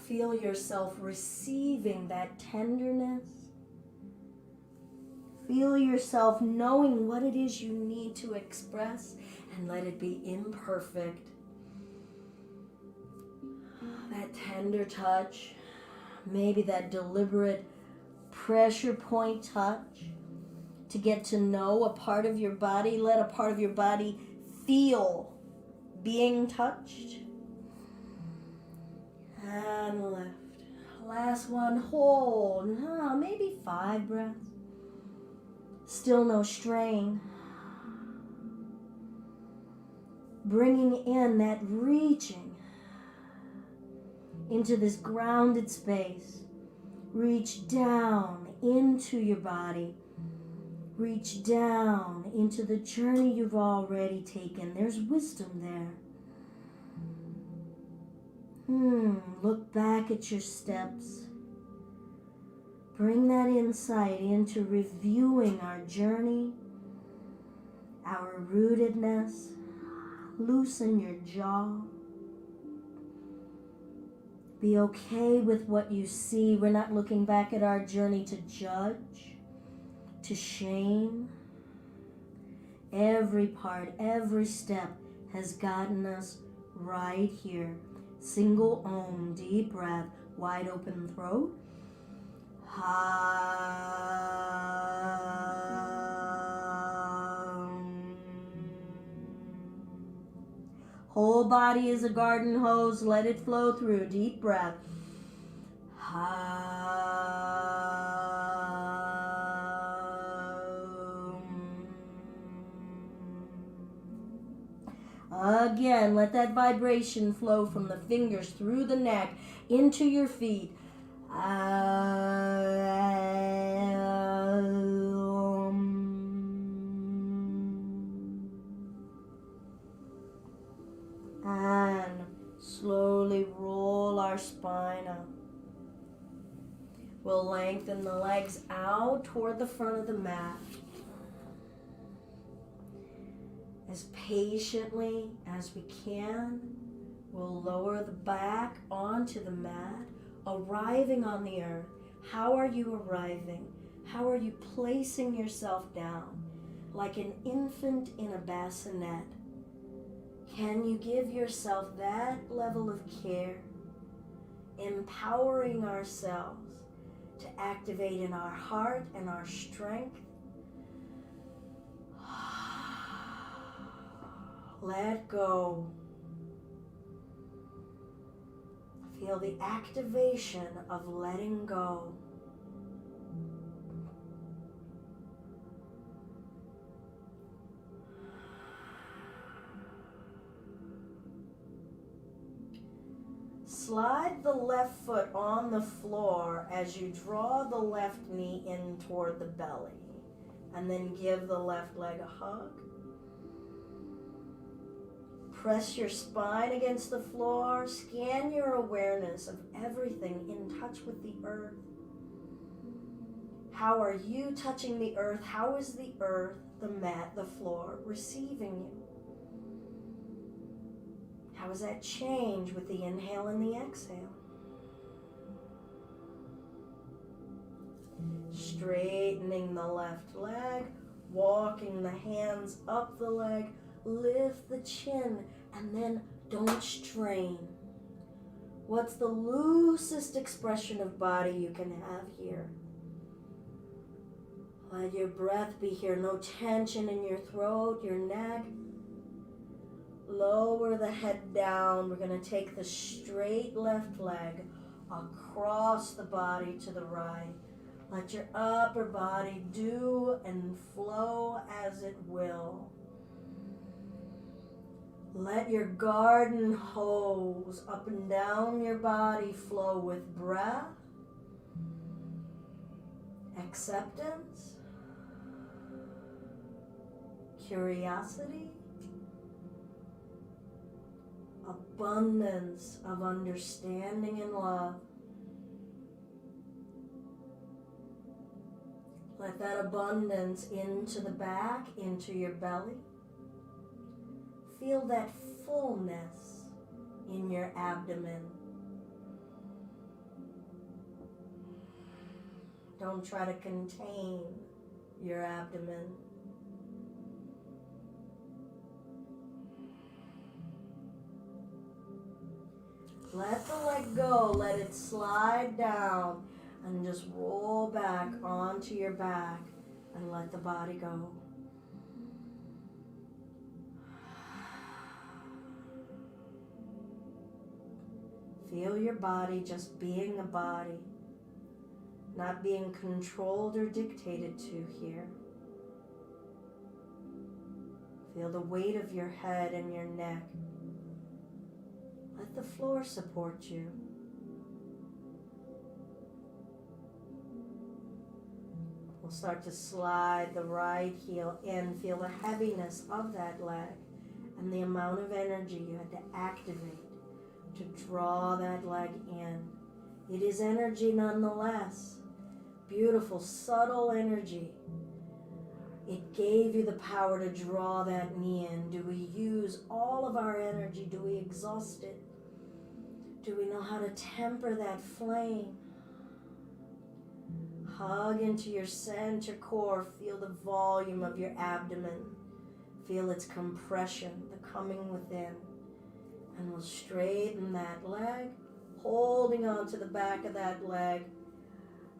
A: Feel yourself receiving that tenderness. Feel yourself knowing what it is you need to express, and let it be imperfect. That tender touch, maybe that deliberate pressure point touch. To get to know a part of your body, let a part of your body feel being touched. And lift. Last one, hold. Maybe 5 breaths. Still no strain. bringing in that reaching into this grounded space. Reach down into your body. Reach down into the journey you've already taken. There's wisdom there. Look back at your steps. Bring that insight into reviewing our journey, our rootedness. Loosen your jaw. Be okay with what you see. We're not looking back at our journey to judge, to shame. Every part, every step has gotten us right here. Single Om, deep breath, wide open throat. Whole body is a garden hose. Let it flow through. Deep breath. Again, let that vibration flow from the fingers through the neck into your feet. And slowly roll our spine up. We'll lengthen the legs out toward the front of the mat. As patiently as we can, we'll lower the back onto the mat, arriving on the earth. How are you arriving? How are you placing yourself down? Like an infant in a bassinet. Can you give yourself that level of care, empowering ourselves to activate in our heart and our strength? Let go. Feel the activation of letting go. Slide the left foot on the floor as you draw the left knee in toward the belly. And then give the left leg a hug. Press your spine against the floor. Scan your awareness of everything in touch with the earth. How are you touching the earth? How is the earth, the mat, the floor receiving you? How does that change with the inhale and the exhale? Straightening the left leg, walking the hands up the leg, lift the chin, and then don't strain. What's the loosest expression of body you can have here? Let your breath be here. No tension in your throat, your neck. Lower the head down. We're going to take the straight left leg across the body to the right. Let your upper body do and flow as it will. Let your garden hose up and down your body flow with breath, acceptance, curiosity, abundance of understanding and love. Let that abundance into the back, into your belly. Feel that fullness in your abdomen. Don't try to contain your abdomen. Let the leg go, let it slide down, and just roll back onto your back and let the body go. Feel your body just being a body, not being controlled or dictated to here. Feel the weight of your head and your neck. Let the floor support you. We'll start to slide the right heel in. Feel the heaviness of that leg and the amount of energy you had to activate to draw that leg in. It is energy nonetheless. Beautiful, subtle energy. It gave you the power to draw that knee in. Do we use all of our energy? Do we exhaust it? Do we know how to temper that flame? Hug into your center core. Feel the volume of your abdomen. Feel its compression, the coming within. And we'll straighten that leg, holding on to the back of that leg.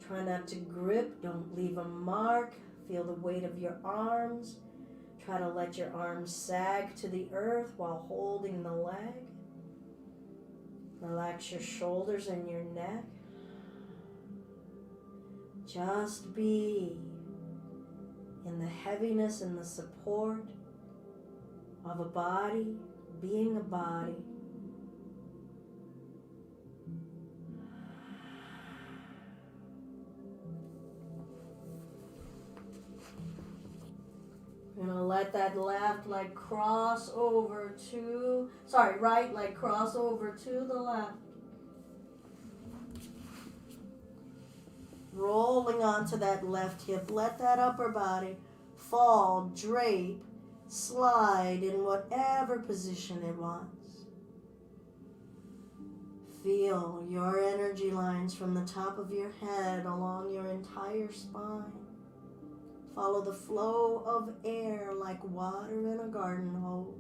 A: Try not to grip. Don't leave a mark. Feel the weight of your arms. Try to let your arms sag to the earth while holding the leg. Relax your shoulders and your neck. Just be in the heaviness and the support of a body, being a body. We're going to let that left leg cross over to, right leg cross over to the left. Rolling onto that left hip. Let that upper body fall, drape, slide in whatever position it wants. Feel your energy lines from the top of your head along your entire spine. Follow the flow of air like water in a garden hose.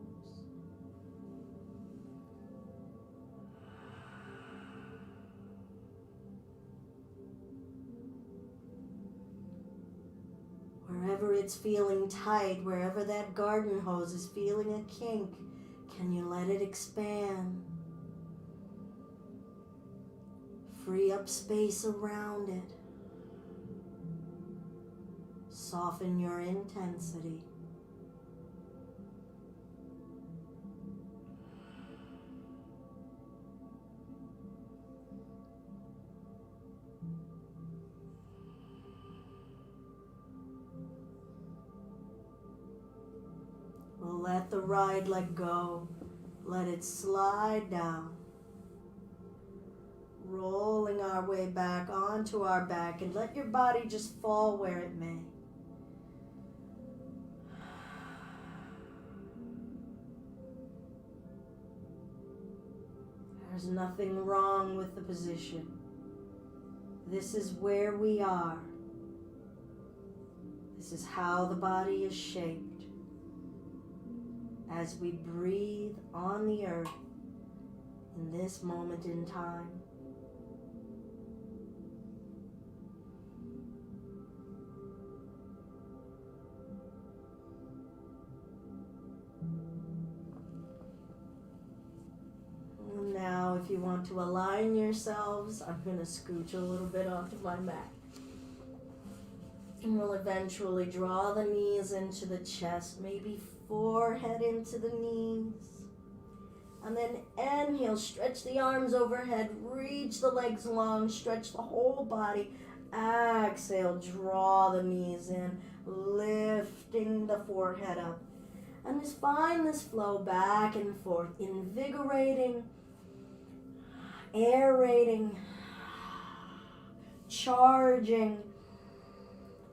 A: Wherever it's feeling tight, wherever that garden hose is feeling a kink, can you let it expand? Free up space around it. Soften your intensity. We'll let the right leg go. Let it slide down. Rolling our way back onto our back, and let your body just fall where it may. There's nothing wrong with the position. This is where we are. This is how the body is shaped. As we breathe on the earth in this moment in time. Now, if you want to align yourselves, I'm going to scooch a little bit onto my mat. And we'll eventually draw the knees into the chest, maybe forehead into the knees. And then inhale, stretch the arms overhead, reach the legs long, stretch the whole body. Exhale, draw the knees in, lifting the forehead up. And just find this flow back and forth, invigorating, aerating, charging,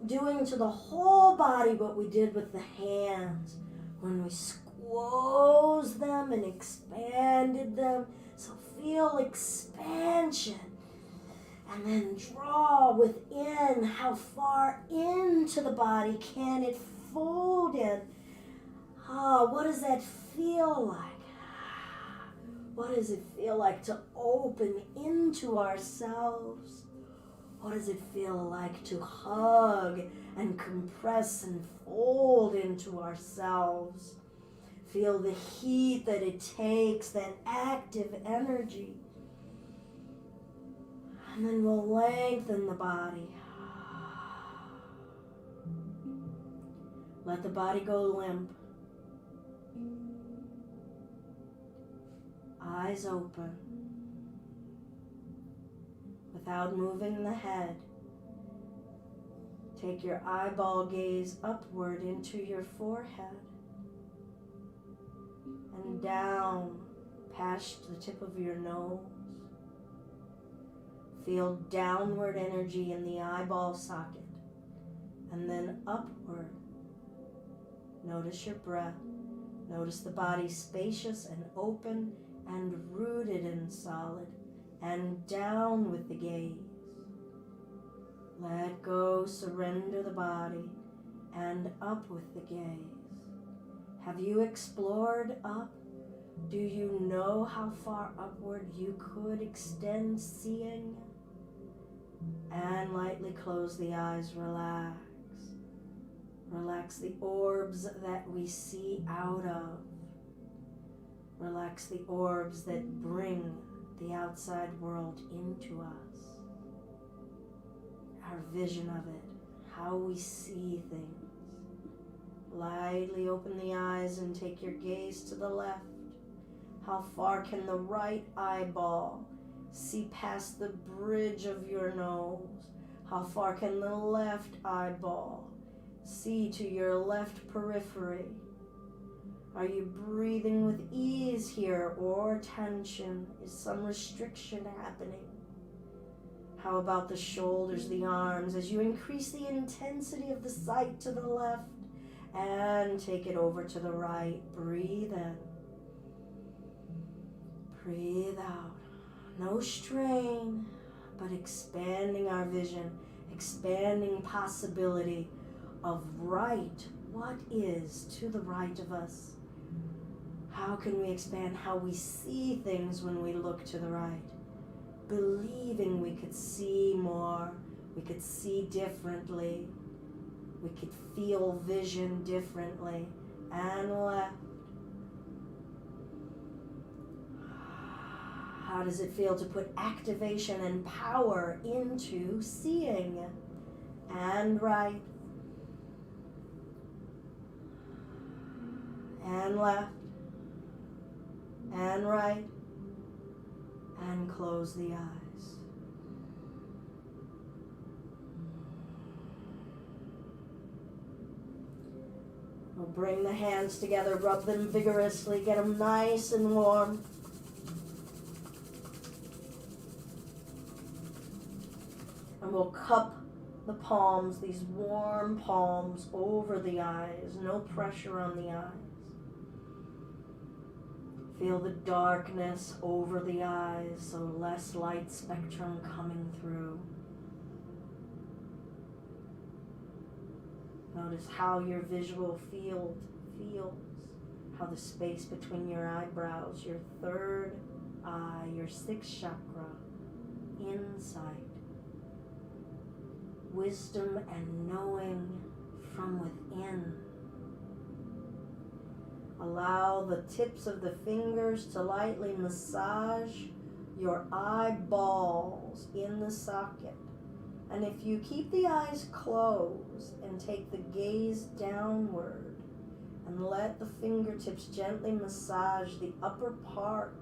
A: doing to the whole body what we did with the hands when we squoze them and expanded them. So feel expansion. And then draw within. How far into the body can it fold in? What does that feel like? What does it feel like to open into ourselves? What does it feel like to hug and compress and fold into ourselves? Feel the heat that it takes, that active energy. And then we'll lengthen the body. Let the body go limp. eyes open. Without moving the head, take your eyeball gaze upward into your forehead and down past the tip of your nose. Feel downward energy in the eyeball socket and then upward. Notice your breath. Notice the body spacious and open and rooted and solid, and down with the gaze. Let go, surrender the body, and up with the gaze. Have you explored up? Do you know how far upward you could extend seeing? And lightly close the eyes, relax. Relax the orbs that we see out of. Relax the orbs that bring the outside world into us. Our vision of it, how we see things. Lightly open the eyes and take your gaze to the left. How far can the right eyeball see past the bridge of your nose? How far can the left eyeball see to your left periphery? Are you breathing with ease here or tension? Is some restriction happening? How about the shoulders, the arms, as you increase the intensity of the sight to the left and take it over to the right? Breathe in. Breathe out. No strain, but expanding our vision, expanding possibility of right. What is to the right of us? How can we expand how we see things when we look to the right? Believing we could see more, we could see differently, we could feel vision differently, and left. How does it feel to put activation and power into seeing? And right. And left. And right. And close the eyes. We'll bring the hands together, rub them vigorously, get them nice and warm. And we'll cup the palms, these warm palms, over the eyes. No pressure on the eyes. Feel the darkness over the eyes, so less light spectrum coming through. Notice how your visual field feels, how the space between your eyebrows, your third eye, your sixth chakra, insight, wisdom and knowing from within. Allow the tips of the fingers to lightly massage your eyeballs in the socket. And if you keep the eyes closed and take the gaze downward and let the fingertips gently massage the upper part,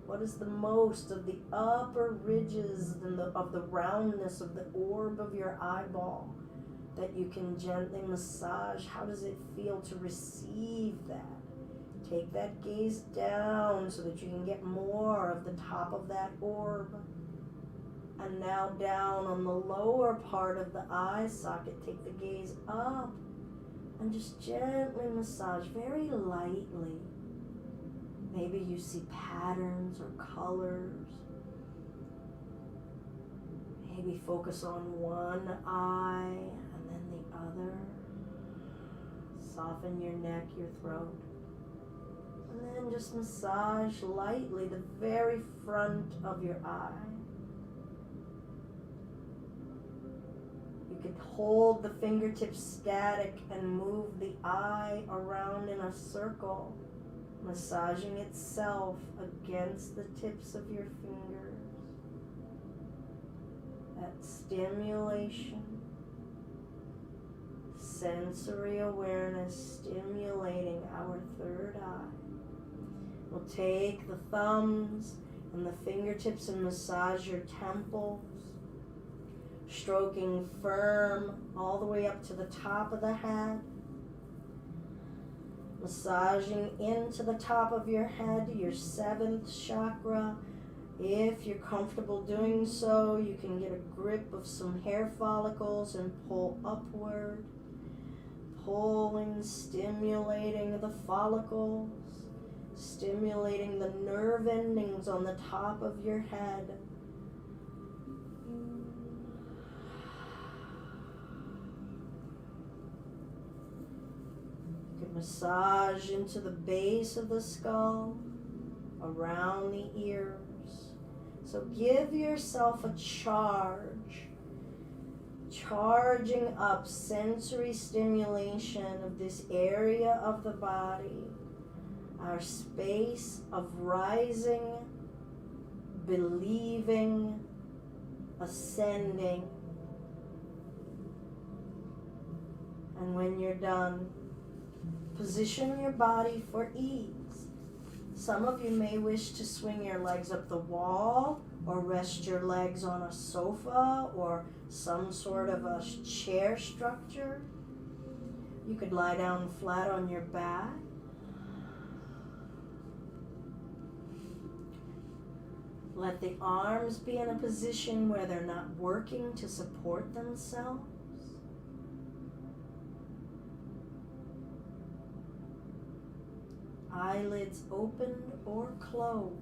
A: what is the most of the upper ridges of the roundness of the orb of your eyeball that you can gently massage? How does it feel to receive that? Take that gaze down so that you can get more of the top of that orb. And now down on the lower part of the eye socket, take the gaze up and just gently massage very lightly. Maybe you see patterns or colors. Maybe focus on one eye and then the other. Soften your neck, your throat. And then just massage lightly the very front of your eye. You could hold the fingertips static and move the eye around in a circle, massaging itself against the tips of your fingers. That stimulation, sensory awareness stimulating our third eye. We'll take the thumbs and the fingertips and massage your temples, stroking firm all the way up to the top of the head, massaging into the top of your head, your 7th chakra. If you're comfortable doing so, you can get a grip of some hair follicles and pull upward, pulling, stimulating the follicles, stimulating the nerve endings on the top of your head. You can massage into the base of the skull, around the ears. So give yourself a charge, charging up sensory stimulation of this area of the body, our space of rising, believing, ascending. And when you're done, position your body for ease. Some of you may wish to swing your legs up the wall or rest your legs on a sofa or some sort of a chair structure. You could lie down flat on your back. Let the arms be in a position where they're not working to support themselves. Eyelids opened or closed.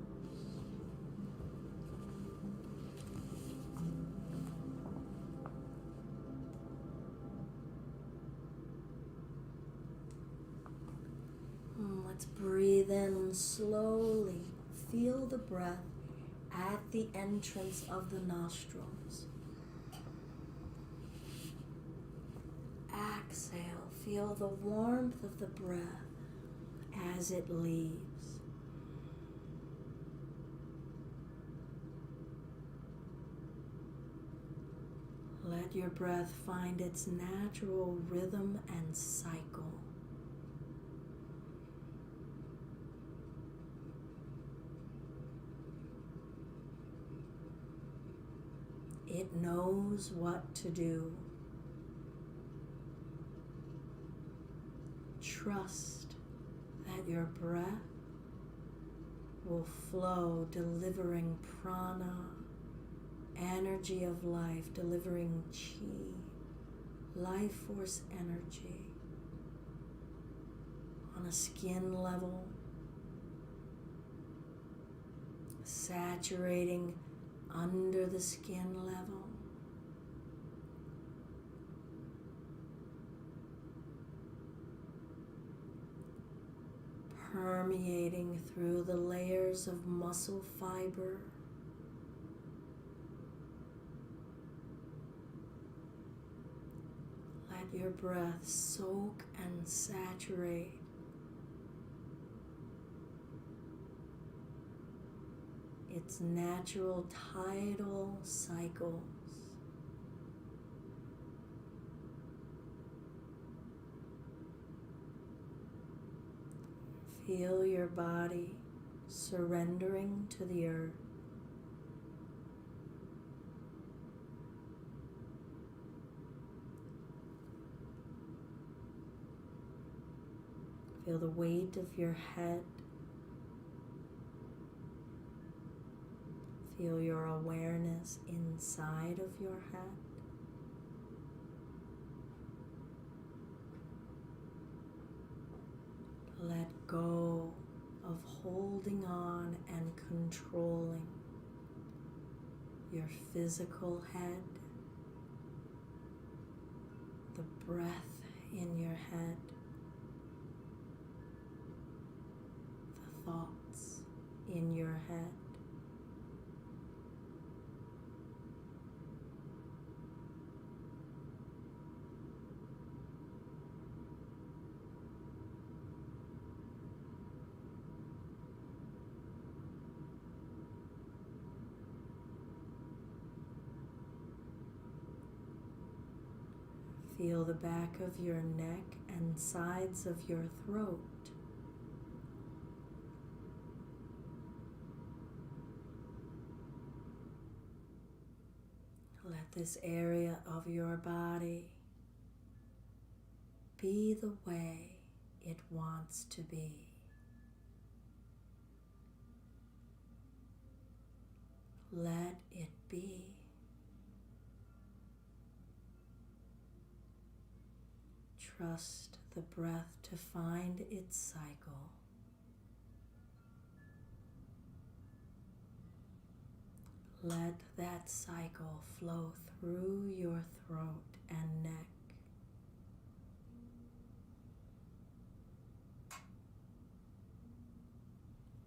A: Let's breathe in slowly. Feel the breath at the entrance of the nostrils. Exhale. Feel the warmth of the breath as it leaves. Let your breath find its natural rhythm and cycle. It knows what to do. Trust that your breath will flow, delivering prana, energy of life, delivering chi, life force energy on a skin level, saturating under the skin level. Permeating through the layers of muscle fiber. Let your breath soak and saturate its natural tidal cycles. Feel your body surrendering to the earth. Feel the weight of your head. Feel your awareness inside of your head. Let go of holding on and controlling your physical head, the breath in your head, the thoughts in your head. Feel the back of your neck and sides of your throat. this area of your body be the way it wants to be. Let it be. Trust the breath to find its cycle. Let that cycle flow through your throat and neck.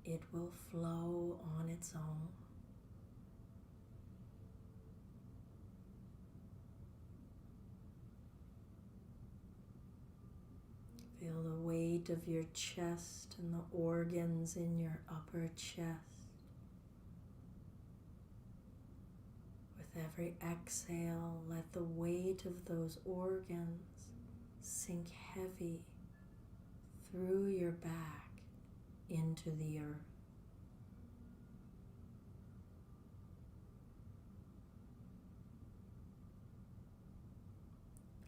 A: It will flow on its own. Feel the weight of your chest and the organs in your upper chest. With every exhale, let the weight of those organs sink heavy through your back into the earth.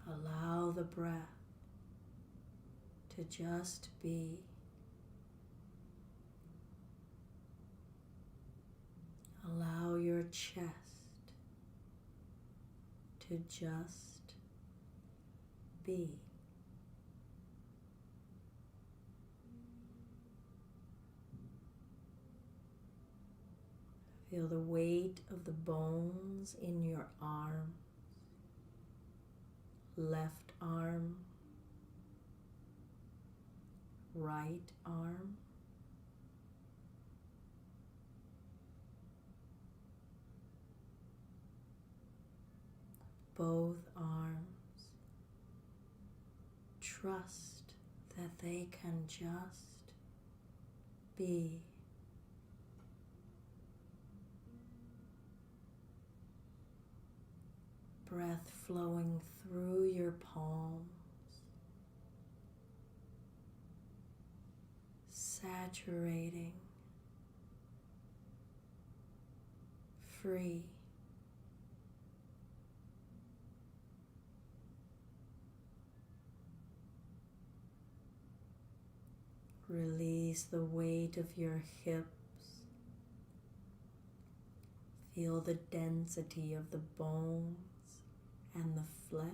A: Allow the breath to just be. Allow your chest to just be. Feel the weight of the bones in your arms, left arm, right arm, both arms. Trust that they can just be. Breath flowing through your palms, saturating, free. Release the weight of your hips. Feel the density of the bones and the flesh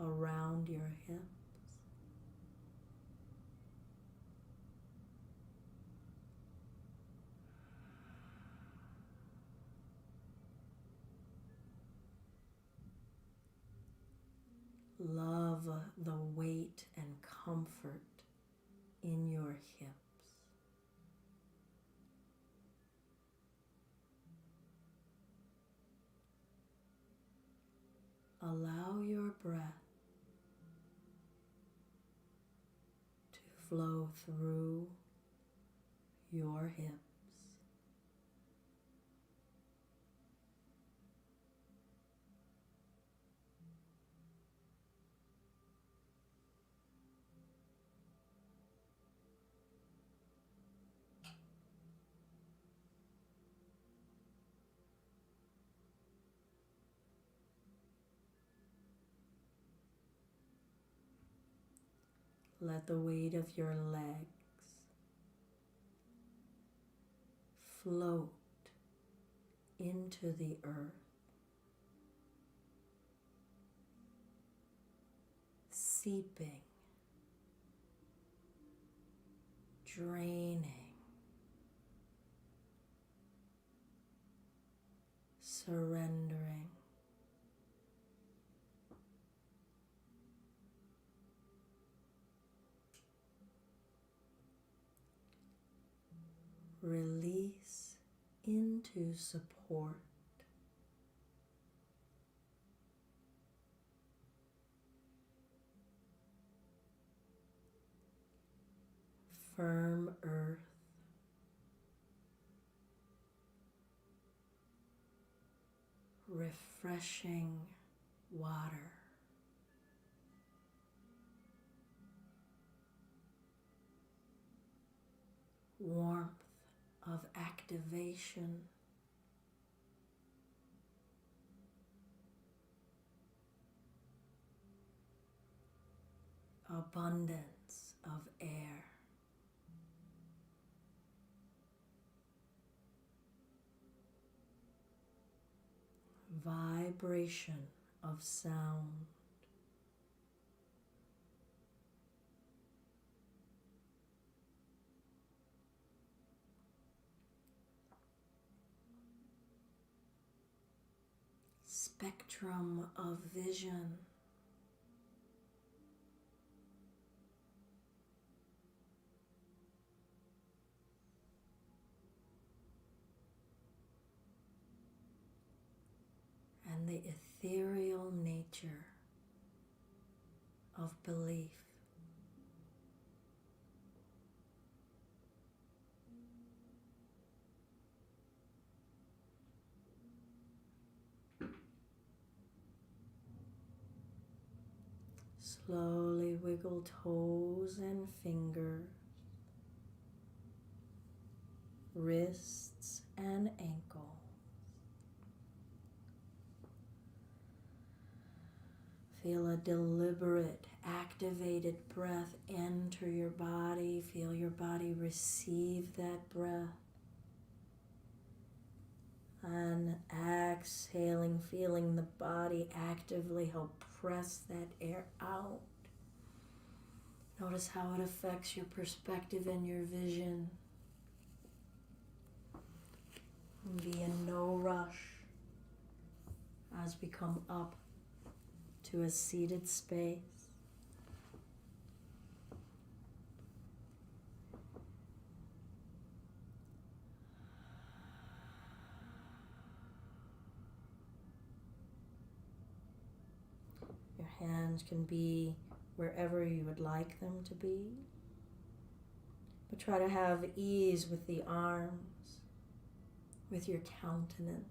A: around your hips. Love the weight and comfort in your hips. Allow your breath to flow through your hips. Let the weight of your legs float into the earth, seeping, draining, surrendering. Release into support. Firm earth. Refreshing water. Warmth of activation. abundance of air. Vibration of sound. Spectrum of vision. And the ethereal nature of belief. Slowly wiggle toes and fingers, wrists and ankles. Feel a deliberate, activated breath enter your body. Feel your body receive that breath. And exhaling, feeling the body actively help press that air out. Notice how it affects your perspective and your vision. Be in no rush as we come up to a seated space. Your hands can be wherever you would like them to be, but try to have ease with the arms, with your countenance.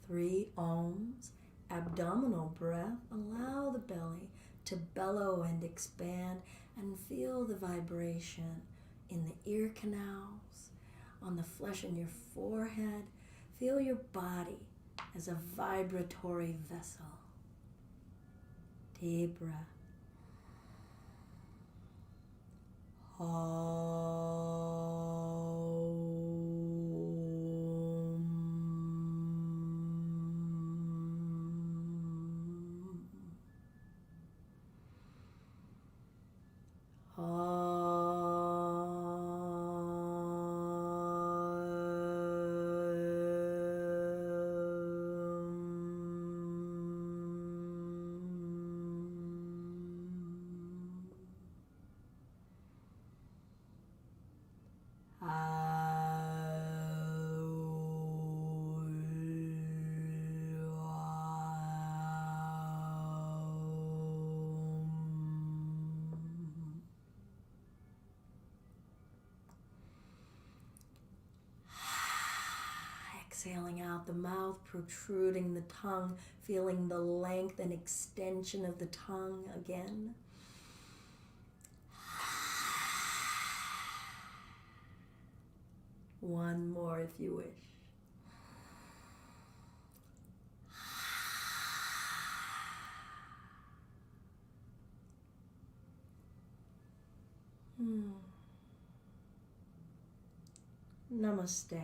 A: 3 ohms, abdominal breath. Allow the belly to bellow and expand, and feel the vibration in the ear canals, on the flesh in your forehead. Feel your body as a vibratory vessel. Deep breath. Exhaling out the mouth, protruding the tongue, feeling the length and extension of the tongue again. One more if you wish. Namaste.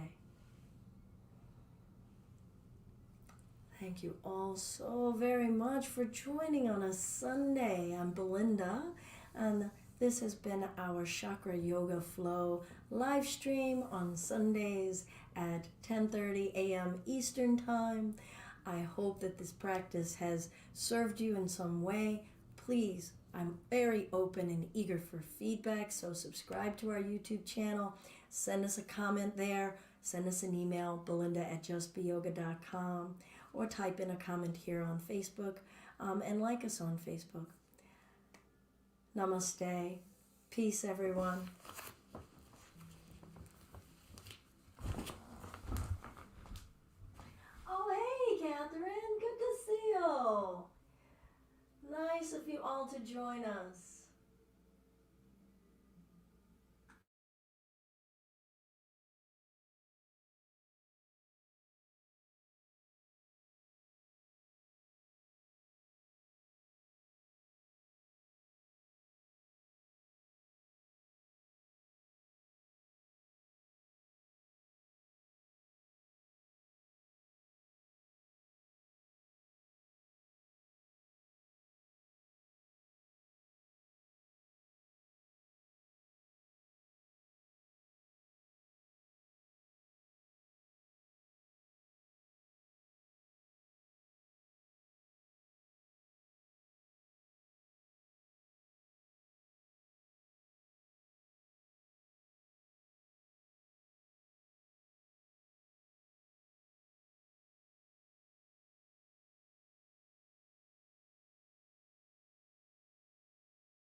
A: Thank you all so very much for joining on a Sunday. I'm Belinda, and this has been our Chakra Yoga Flow live stream on Sundays at 10:30 a.m. Eastern Time. I hope that this practice has served you in some way. Please, I'm very open and eager for feedback, so subscribe to our YouTube channel. Send us a comment there. Send us an email, belinda@justbeyoga.com. Or type in a comment here on Facebook, and like us on Facebook. Namaste. Peace, everyone. Oh, hey, Catherine. Good to see you. Nice of you all to join us.